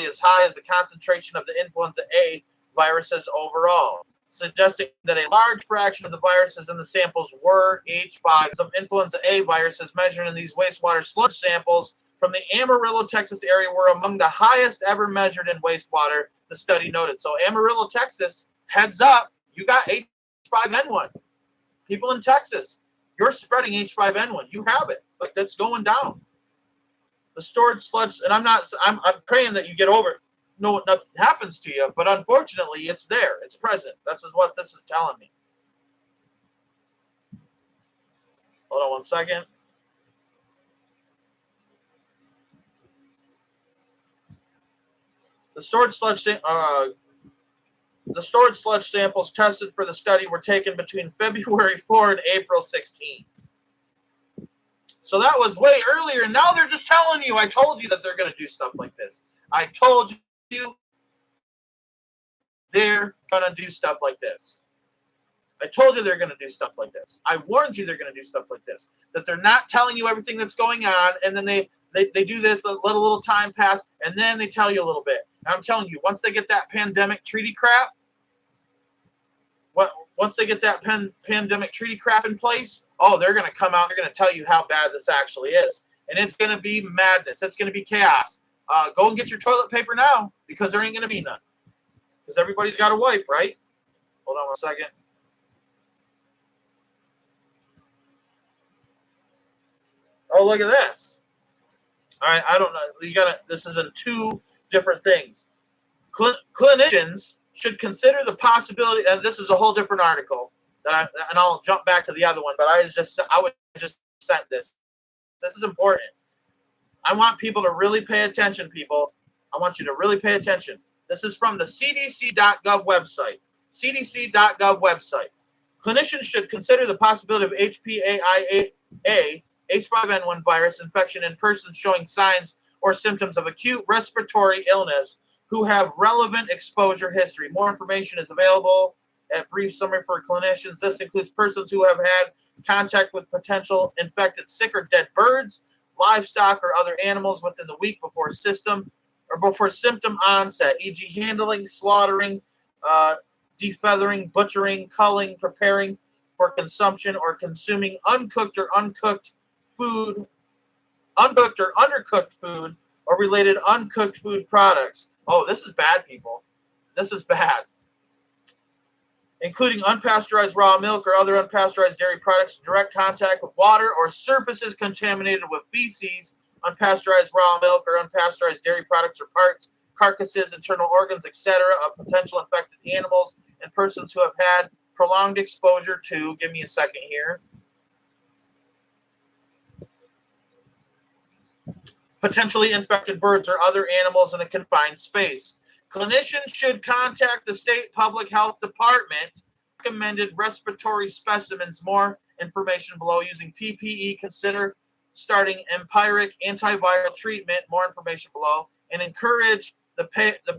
as high as the concentration of the influenza A viruses overall, suggesting that a large fraction of the viruses in the samples were H5s of influenza A viruses measured in these wastewater sludge samples from the Amarillo, Texas area were among the highest ever measured in wastewater, the study noted. So Amarillo, Texas, heads up, you got H5N1. People in Texas, you're spreading H5N1. You have it. Like, that's going down. The stored sludge, and I'm praying that you get over it. No, nothing happens to you, but unfortunately, it's there. It's present. This is what this is telling me. Hold on one second. The stored sludge samples tested for the study were taken between February 4 and April 16th. So that was way earlier. Now they're just telling you. I told you that they're going to do stuff like this. I told you they're going to do stuff like this. I told you they're going to do stuff like this. I warned you they're going to do stuff like this. That they're not telling you everything that's going on, and then they do this, let a little time pass, and then they tell you a little bit. And I'm telling you, once they get that pandemic treaty crap, once they get that pandemic treaty crap in place, oh, they're going to come out, they're going to tell you how bad this actually is. And it's going to be madness. It's going to be chaos. Go and get your toilet paper now, because there ain't going to be none. Because everybody's got a wipe, right? Hold on one second. Oh, look at this. All right, I don't know. This is in two different things. Clinicians should consider the possibility, and this is a whole different article and I'll jump back to the other one, but I would just sent this. This is important. I want people to really pay attention, people. I want you to really pay attention. This is from the CDC.gov website. CDC.gov website. Clinicians should consider the possibility of HPAIA, H5N1 virus infection in persons showing signs or symptoms of acute respiratory illness who have relevant exposure history. More information is available at brief summary for clinicians. This includes persons who have had contact with potential infected, sick, or dead birds, livestock, or other animals within the week before symptom onset, e.g. handling, slaughtering, defeathering, butchering, culling, preparing for consumption, or consuming uncooked or undercooked food, or related uncooked food products. Oh, this is bad, people. This is bad. Including unpasteurized raw milk or other unpasteurized dairy products, direct contact with water or surfaces contaminated with feces, unpasteurized raw milk or unpasteurized dairy products or parts, carcasses, internal organs, etc. of potential infected animals, and persons who have had prolonged exposure to, give me a second here, potentially infected birds or other animals in a confined space. Clinicians should contact the state public health department. Recommended respiratory specimens. More information below. Using PPE, consider starting empiric antiviral treatment. More information below. And encourage the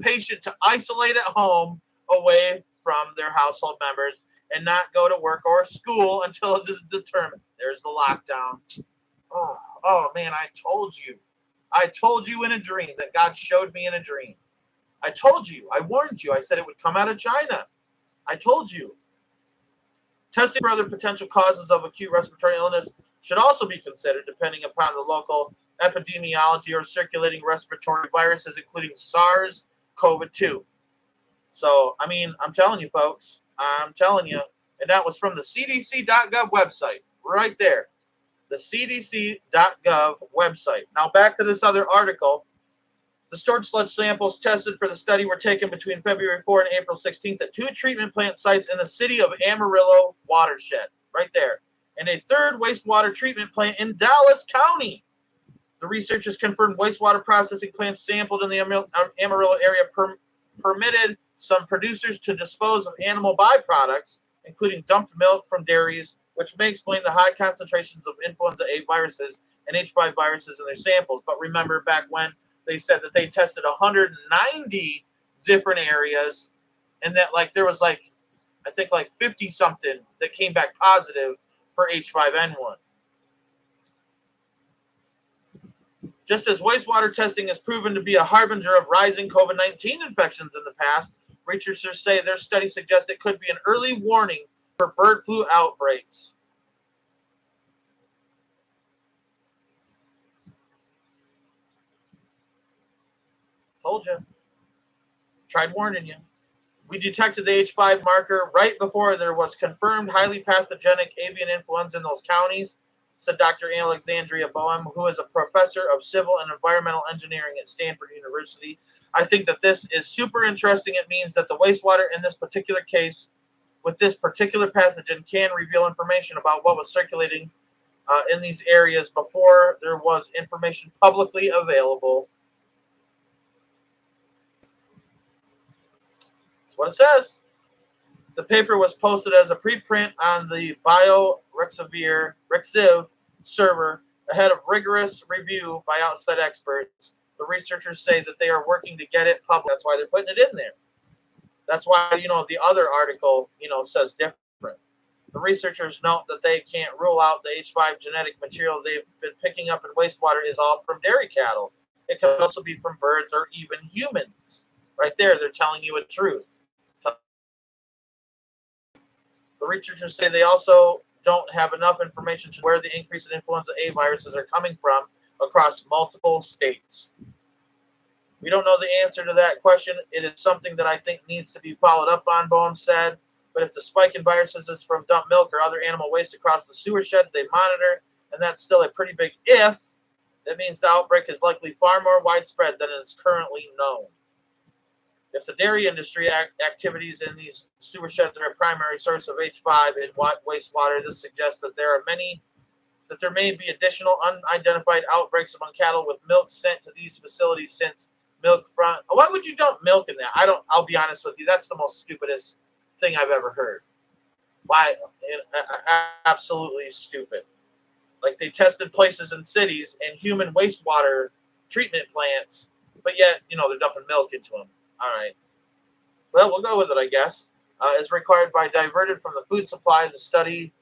patient to isolate at home away from their household members and not go to work or school until it is determined. There's the lockdown. Oh man, I told you in a dream that God showed me in a dream. I told you. I warned you. I said it would come out of China. I told you. Testing for other potential causes of acute respiratory illness should also be considered depending upon the local epidemiology or circulating respiratory viruses, including SARS-CoV-2. So, I mean, I'm telling you, folks. I'm telling you. And that was from the CDC.gov website. Right there. The CDC.gov website. Now, back to this other article. The storage sludge samples tested for the study were taken between February 4 and April 16th at 2 treatment plant sites in the city of Amarillo watershed, right there, and a third wastewater treatment plant in Dallas County. The researchers confirmed wastewater processing plants sampled in the Amarillo area permitted some producers to dispose of animal byproducts, including dumped milk from dairies, which may explain the high concentrations of influenza A viruses and H5 viruses in their samples. But remember back when they said that they tested 190 different areas, and that there was I think 50 something that came back positive for H5N1. Just as wastewater testing has proven to be a harbinger of rising COVID-19 infections in the past, researchers say their study suggests it could be an early warning for bird flu outbreaks. Told you. Tried warning you. We detected the H5 marker right before there was confirmed highly pathogenic avian influenza in those counties, said Dr. Alexandria Boehm, who is a professor of civil and environmental engineering at Stanford University. I think that this is super interesting. It means that the wastewater in this particular case with this particular pathogen can reveal information about what was circulating in these areas before there was information publicly available. That's what it says. The paper was posted as a preprint on the BioRxiv server ahead of rigorous review by outside experts. The researchers say that they are working to get it public. That's why they're putting it in there. That's why, the other article, says different. The researchers note that they can't rule out the H5 genetic material they've been picking up in wastewater is all from dairy cattle. It could also be from birds or even humans. Right there, they're telling you a truth. The researchers say they also don't have enough information to where the increase in influenza A viruses are coming from across multiple states. We don't know the answer to that question. It is something that I think needs to be followed up on, Boehm said. But if the spike in viruses is from dumped milk or other animal waste across the sewer sheds they monitor, and that's still a pretty big if, that means the outbreak is likely far more widespread than is currently known. If the dairy industry activities in these sewer sheds are a primary source of H5 in wastewater, this suggests that there may be additional unidentified outbreaks among cattle with milk sent to these facilities since milk front. Why would you dump milk in there? I'll be honest with you. That's the most stupidest thing I've ever heard. Why? Absolutely stupid. Like they tested places in cities and human wastewater treatment plants, but yet, they're dumping milk into them. All right. Well, we'll go with it, I guess. It's required by diverted from the food supply, the study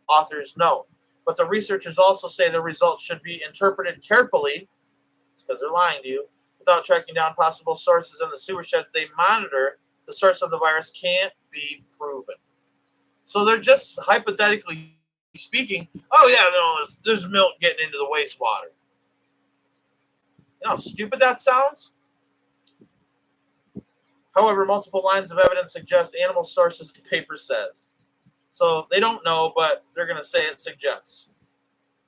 authors note. But the researchers also say the results should be interpreted carefully, it's because they're lying to you, without tracking down possible sources in the sewer sheds they monitor. The source of the virus can't be proven. So they're just hypothetically speaking, oh yeah, there's milk getting into the wastewater. You know how stupid that sounds? However, multiple lines of evidence suggest animal sources, the paper says. So they don't know, but they're going to say it suggests.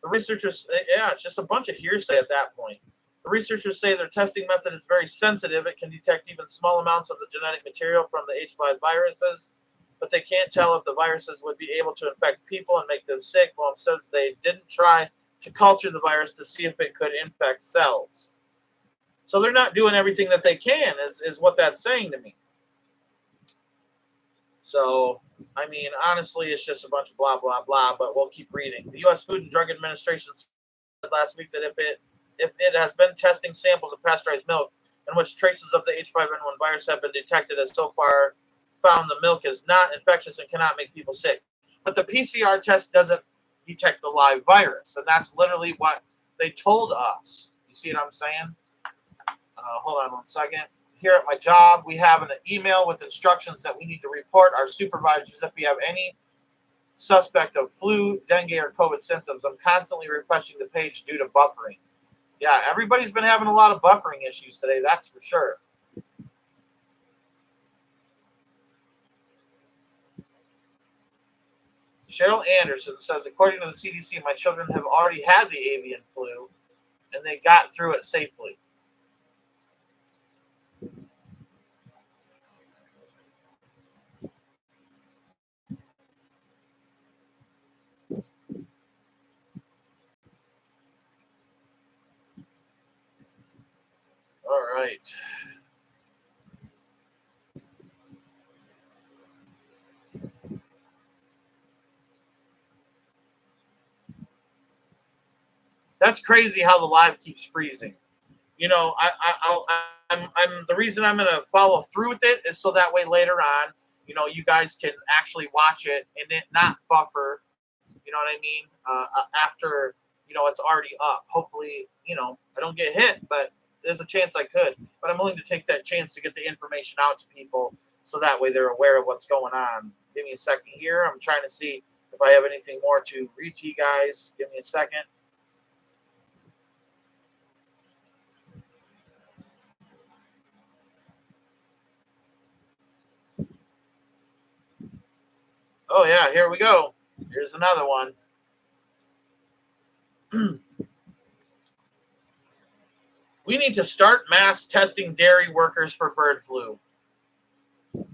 The researchers, it's just a bunch of hearsay at that point. The researchers say their testing method is very sensitive. It can detect even small amounts of the genetic material from the H5 viruses, but they can't tell if the viruses would be able to infect people and make them sick. Well, it says they didn't try to culture the virus to see if it could infect cells. So they're not doing everything that they can, is what that's saying to me. So, I mean, honestly, it's just a bunch of blah, blah, blah, but we'll keep reading. The U.S. Food and Drug Administration said last week that if it has been testing samples of pasteurized milk in which traces of the H5N1 virus have been detected, as so far found the milk is not infectious and cannot make people sick. But the PCR test doesn't detect the live virus, and that's literally what they told us. You see what I'm saying? Hold on one second. Here at my job, we have an email with instructions that we need to report our supervisors if we have any suspect of flu, dengue, or COVID symptoms. I'm constantly refreshing the page due to buffering. Yeah, everybody's been having a lot of buffering issues today, that's for sure. Cheryl Anderson says, according to the CDC, my children have already had the avian flu, and they got through it safely. All right. That's crazy how the live keeps freezing. You know, I'm the reason I'm going to follow through with it is so that way later on, you guys can actually watch it and it not buffer. You know what I mean? After it's already up. Hopefully, I don't get hit, but there's a chance I could. But I'm willing to take that chance to get the information out to people so that way they're aware of what's going on. Give me a second here. I'm trying to see if I have anything more to read to you guys. Give me a second. Oh, yeah, here we go. Here's another one. We need to start mass testing dairy workers for bird flu.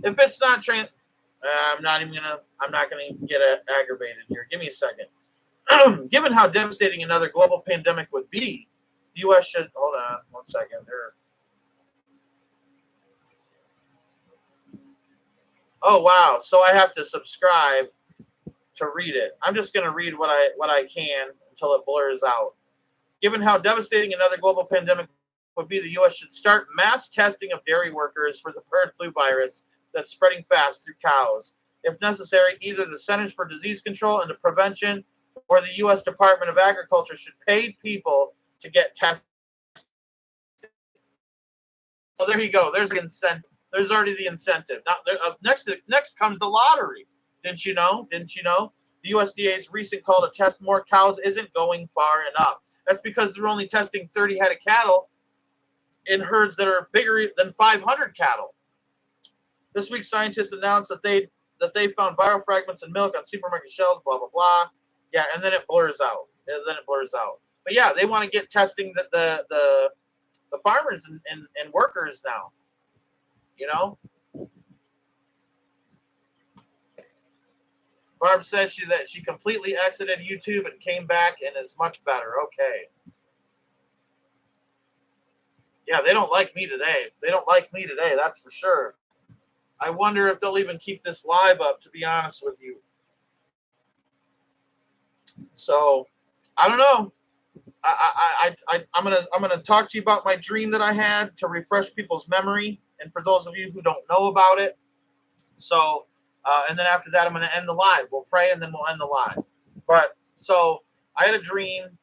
If it's not I'm not gonna even get aggravated here. Give me a second. Given how devastating another global pandemic would be, the U.S. should hold on one second. Oh wow! So I have to subscribe to read it. I'm just gonna read what I can until it blurs out. Given how devastating another global pandemic would be, the U.S. should start mass testing of dairy workers for the bird flu virus that's spreading fast through cows. if necessary, either the Centers for Disease Control and Prevention or the U.S. Department of Agriculture should pay people to get tested. So there you go. There's the incentive. There's already the incentive. Now, next comes the lottery. Didn't you know? Didn't you know? The USDA's recent call to test more cows isn't going far enough. That's because they're only testing 30 head of cattle in herds that are bigger than 500 cattle. This week, scientists announced that they found biofragments in milk on supermarket shelves, blah, blah, blah. Yeah, and then it blurs out. But yeah, they want to get testing the farmers and workers now. You know? Barb says that she completely exited YouTube and came back and is much better. Okay. Yeah, they don't like me today. That's for sure. I wonder if they'll even keep this live up, to be honest with you. So, I don't know. I'm gonna talk to you about my dream that I had to refresh people's memory, and for those of you who don't know about it. So, and then after that, I'm gonna end the live. We'll pray and then we'll end the live. But so I had a dream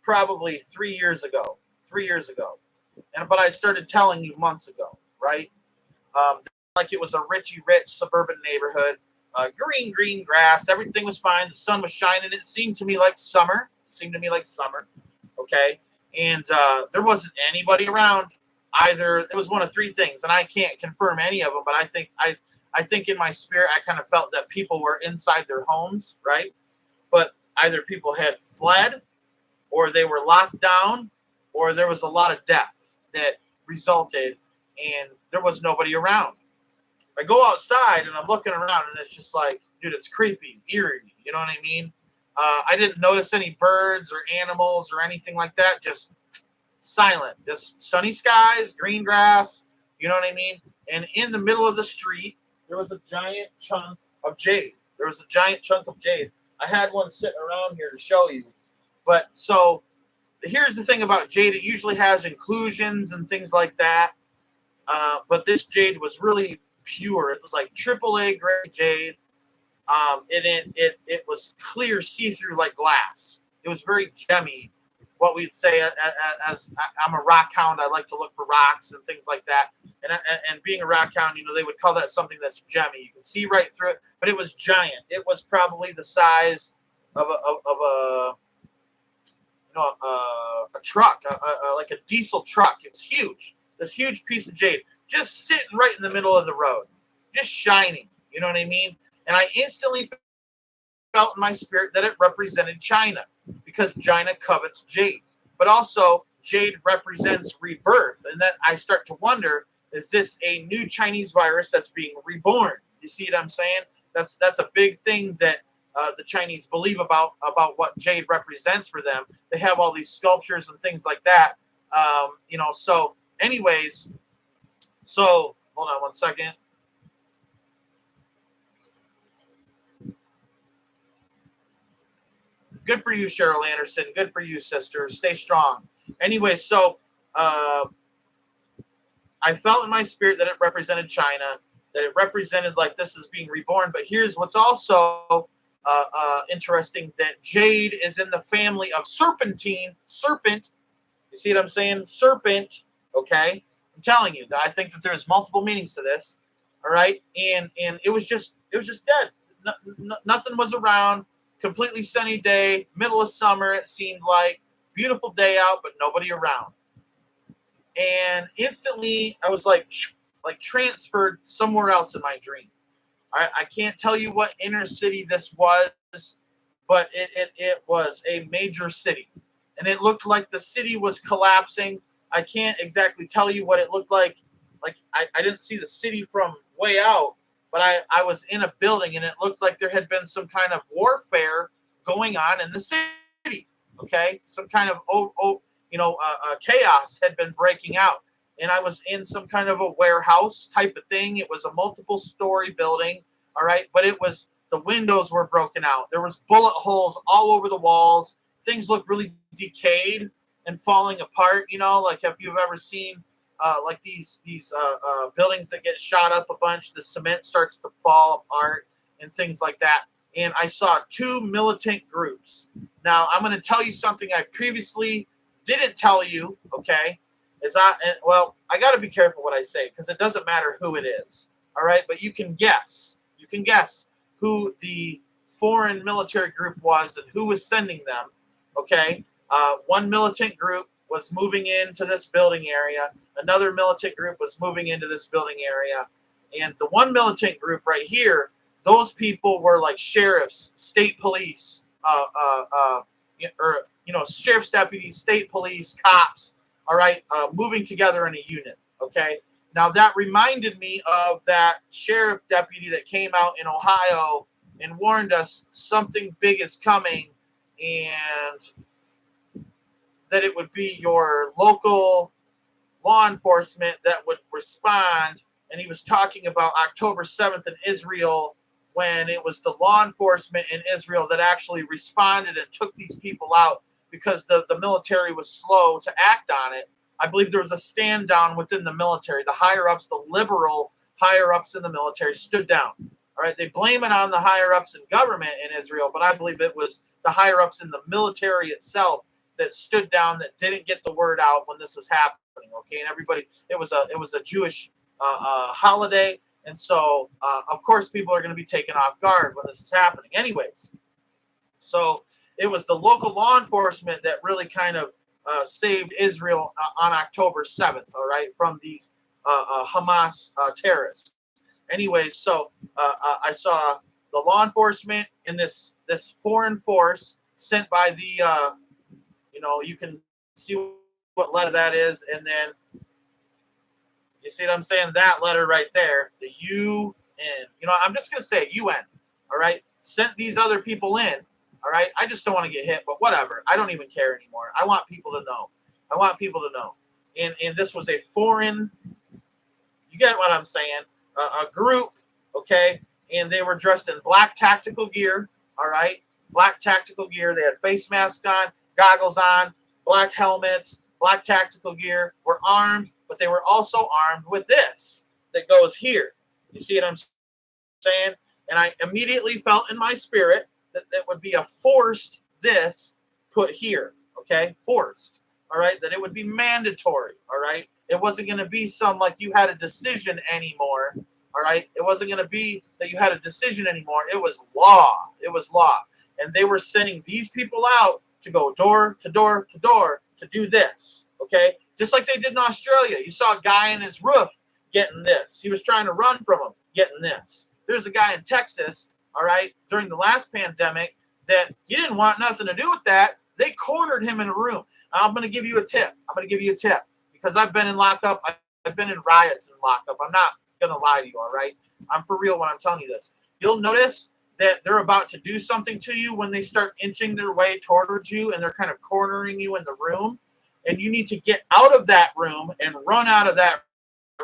probably 3 years ago. But I started telling you months ago, right? Like it was a rich suburban neighborhood, green grass. Everything was fine. The sun was shining. It seemed to me like summer. Okay. And there wasn't anybody around either. It was one of three things, and I can't confirm any of them, but I think in my spirit, I kind of felt that people were inside their homes, right? But either people had fled, or they were locked down, or there was a lot of death that resulted, and there was nobody around. I go outside, and I'm looking around, and it's just like, dude, it's creepy, eerie, you know what I mean? I didn't notice any birds or animals or anything like that, just silent, just sunny skies, green grass, you know what I mean? And in the middle of the street, there was a giant chunk of jade. I had one sitting around here to show you. But so here's the thing about jade. It usually has inclusions and things like that. But this jade was really pure. It was like AAA grade jade. It was clear, see-through like glass. It was very gemmy. What we'd say as I'm a rock hound, I like to look for rocks and things like that. And being a rock hound, you know, they would call that something that's gemmy. You can see right through it, but it was giant. It was probably the size of a truck, like a diesel truck. It was huge. This huge piece of jade, just sitting right in the middle of the road, just shining. You know what I mean? And I instantly felt in my spirit that it represented China, because China covets jade. But also, jade represents rebirth. And that I start to wonder, is this a new Chinese virus that's being reborn? You see what I'm saying? That's a big thing that the Chinese believe about what jade represents for them. They have all these sculptures and things like that. So anyways, so hold on one second. Good for you, Cheryl Anderson. Good for you, sister. Stay strong. Anyway, so I felt in my spirit that it represented China, that it represented like this is being reborn. But here's what's also interesting, that jade is in the family of serpentine. Serpent. You see what I'm saying? Serpent. Okay. I'm telling you that I think that there's multiple meanings to this. All right. And it was just dead. Nothing was around. Completely sunny day, middle of summer, it seemed like. Beautiful day out, but nobody around. And instantly, I was like transferred somewhere else in my dream. I can't tell you what inner city this was, but it was a major city. And it looked like the city was collapsing. I can't exactly tell you what it looked like. Like, I didn't see the city from way out, but I was in a building, and it looked like there had been some kind of warfare going on in the city. Okay, some kind of chaos had been breaking out, and I was in some kind of a warehouse type of thing. It was a multiple-story building, all right, but the windows were broken out. There was bullet holes all over the walls. Things looked really decayed and falling apart. You know, like if you've ever seen like these buildings that get shot up a bunch, the cement starts to fall apart, and things like that. And I saw two militant groups. Now, I'm going to tell you something I previously didn't tell you, okay? I got to be careful what I say because it doesn't matter who it is, all right? But you can guess. You can guess who the foreign military group was and who was sending them, okay? One militant group was moving into this building area. Another militant group was moving into this building area. And the one militant group right here, those people were like sheriffs, state police, sheriff's deputies, state police, cops, all right, moving together in a unit, okay? Now, that reminded me of that sheriff deputy that came out in Ohio and warned us something big is coming and that it would be your local law enforcement that would respond. And he was talking about October 7th in Israel when it was the law enforcement in Israel that actually responded and took these people out because the military was slow to act on it. I believe there was a stand down within the military. The higher ups, the liberal higher ups in the military stood down. All right, they blame it on the higher ups in government in Israel, but I believe it was the higher ups in the military itself that stood down, that didn't get the word out when this is happening. Okay, and everybody, it was a Jewish holiday, and so of course people are going to be taken off guard when this is happening. Anyways, so it was the local law enforcement that really kind of saved Israel on October 7th. All right, from these Hamas terrorists. Anyways, so I saw the law enforcement in this foreign force sent by the you can see what letter that is, and then you see what I'm saying? That letter right there, the UN. I'm just gonna say UN. All right, sent these other people in. All right, I just don't want to get hit, but whatever. I don't even care anymore. I want people to know. And this was a foreign. You get what I'm saying? A group, okay, and they were dressed in black tactical gear. All right, black tactical gear. They had face masks on, goggles on, black helmets, black tactical gear, were armed, but they were also armed with this that goes here. You see what I'm saying? And I immediately felt in my spirit that that would be a forced this put here, okay? Forced, all right? That it would be mandatory, all right? It wasn't going to be some like you had a decision anymore, all right? It wasn't going to be that you had a decision anymore. It was law. It was law. And they were sending these people out to go door to door to door to do this, okay? Just like they did in Australia. You saw a guy in his roof getting this. He was trying to run from him, getting this. There's a guy in Texas, all right, during the last pandemic that he didn't want nothing to do with that. They cornered him in a room. I'm going to give you a tip. Because I've been in lockup. I've been in riots in lockup. I'm not going to lie to you, all right? I'm for real when I'm telling you this. You'll notice that they're about to do something to you when they start inching their way towards you and they're kind of cornering you in the room. And you need to get out of that room and run out of that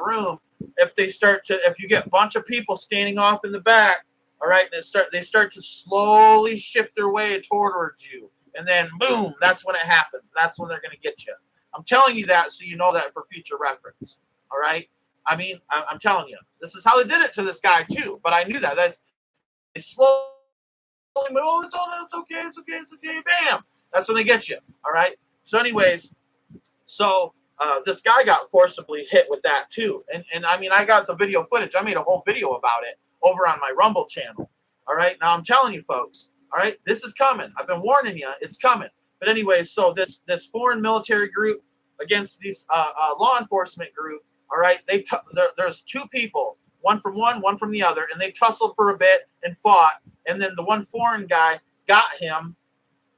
room if you get a bunch of people standing off in the back, all right, and they start to slowly shift their way towards you. And then, boom, that's when it happens. That's when they're going to get you. I'm telling you that so you know that for future reference, all right? I mean, I'm telling you. This is how they did it to this guy, too. But I knew that. They slowly, it's okay. Bam! That's when they get you, all right? So anyways, this guy got forcibly hit with that, too. And I mean, I got the video footage. I made a whole video about it over on my Rumble channel, all right? Now, I'm telling you, folks, all right, this is coming. I've been warning you. It's coming. But anyways, so this foreign military group against these law enforcement group, all right, there's two people, one from the other, and they tussled for a bit and fought. And then the one foreign guy got him,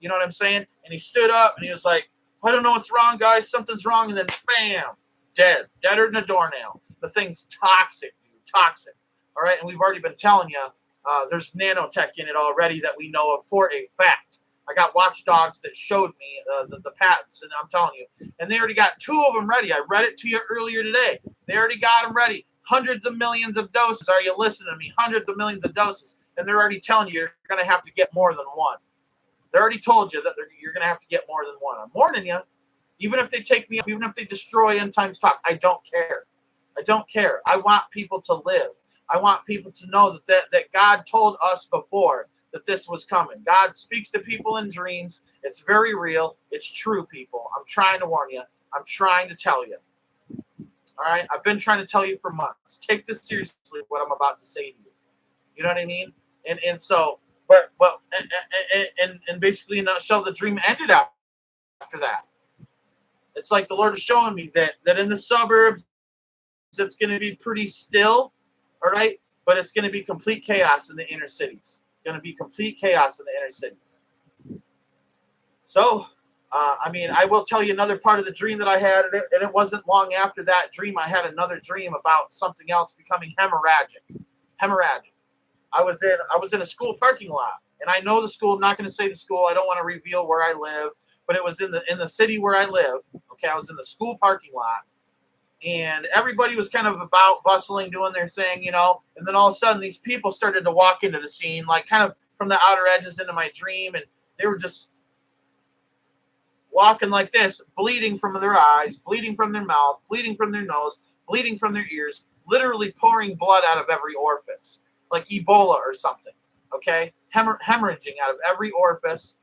you know what I'm saying? And he stood up and he was like, I don't know what's wrong, guys. Something's wrong. And then bam, deader than a doornail. The thing's toxic, dude, toxic. All right, and we've already been telling you there's nanotech in it already that we know of for a fact. I got watchdogs that showed me the patents, and I'm telling you. And they already got 2 of them ready. I read it to you earlier today. They already got them ready. Hundreds of millions of doses. Are you listening to me? Hundreds of millions of doses. And they're already telling you you're going to have to get more than one. They already told you that you're going to have to get more than one. I'm warning you. Even if they take me up, even if they destroy End Times Talk, I don't care. I don't care. I want people to live. I want people to know that God told us before that this was coming. God speaks to people in dreams. It's very real. It's true, people. I'm trying to warn you. I'm trying to tell you. All right? I've been trying to tell you for months. Take this seriously, what I'm about to say to you. You know what I mean? And so, but and basically, in a nutshell, the dream ended after that. It's like the Lord is showing me that in the suburbs, it's going to be pretty still, all right? But it's going to be complete chaos in the inner cities. Going to be complete chaos in the inner cities. So, I mean, I will tell you another part of the dream that I had, and it wasn't long after that dream, I had another dream about something else becoming hemorrhagic. Hemorrhagic. I was in a school parking lot, and I know the school. I'm not going to say the school. I don't want to reveal where I live, but it was in the city where I live. Okay, I was in the school parking lot, and everybody was kind of about bustling, doing their thing, you know. And then all of a sudden, these people started to walk into the scene, like kind of from the outer edges into my dream, and they were just walking like this, bleeding from their eyes, bleeding from their mouth, bleeding from their nose, bleeding from their ears, literally pouring blood out of every orifice, like Ebola or something. Okay, hemorrhaging out of every orifice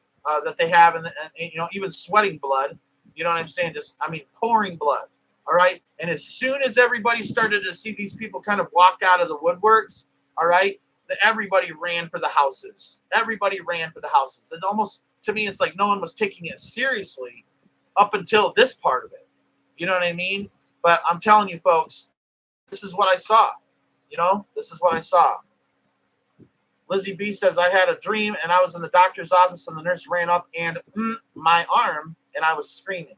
that they have, and you know, even sweating blood. You know what I'm saying? Just, I mean, pouring blood. All right. And as soon as everybody started to see these people kind of walk out of the woodworks, all right, everybody ran for the houses. Everybody ran for the houses. And almost, to me, it's like no one was taking it seriously up until this part of it. You know what I mean? But I'm telling you, folks, this is what I saw. You know, this is what I saw. Lizzie B says, I had a dream and I was in the doctor's office and the nurse ran up and my arm and I was screaming.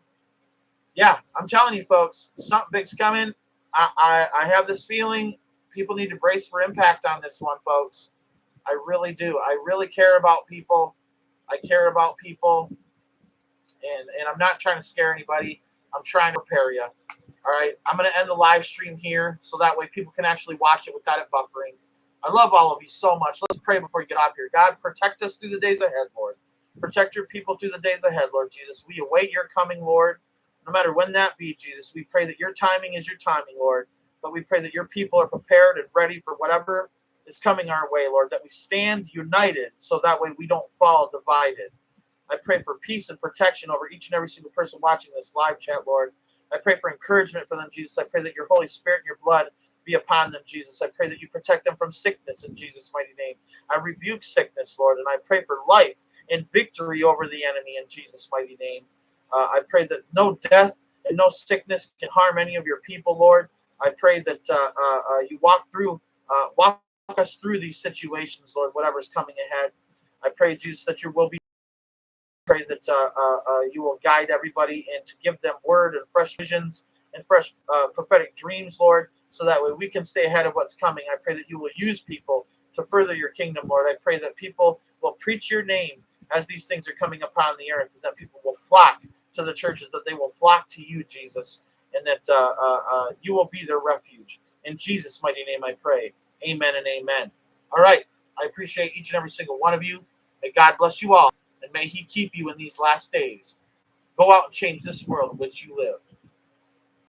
Yeah, I'm telling you, folks, something big's coming. I have this feeling people need to brace for impact on this one, folks. I really do. I really care about people. I care about people. And I'm not trying to scare anybody. I'm trying to prepare you. All right. I'm going to end the live stream here so that way people can actually watch it without it buffering. I love all of you so much. Let's pray before you get off here. God, protect us through the days ahead, Lord. Protect your people through the days ahead, Lord Jesus. We await your coming, Lord. No matter when that be, Jesus, we pray that your timing is your timing, Lord. But we pray that your people are prepared and ready for whatever is coming our way, Lord, that we stand united so that way we don't fall divided. I pray for peace and protection over each and every single person watching this live chat, Lord. I pray for encouragement for them, Jesus. I pray that your Holy Spirit and your blood be upon them, Jesus. I pray that you protect them from sickness in Jesus' mighty name. I rebuke sickness, Lord, and I pray for life and victory over the enemy in Jesus' mighty name. I pray that no death and no sickness can harm any of your people, Lord. I pray that you walk us through these situations, Lord, whatever's coming ahead. I pray, Jesus, that your will be. Pray that you will guide everybody and to give them word and fresh visions and fresh prophetic dreams, Lord, so that way we can stay ahead of what's coming. I pray that you will use people to further your kingdom, Lord. I pray that people will preach your name as these things are coming upon the earth, and that people will flock to the churches, that they will flock to you, Jesus, and that you will be their refuge. In Jesus' mighty name I pray. Amen and amen. All right. I appreciate each and every single one of you. May God bless you all, and may he keep you in these last days. Go out and change this world in which you live.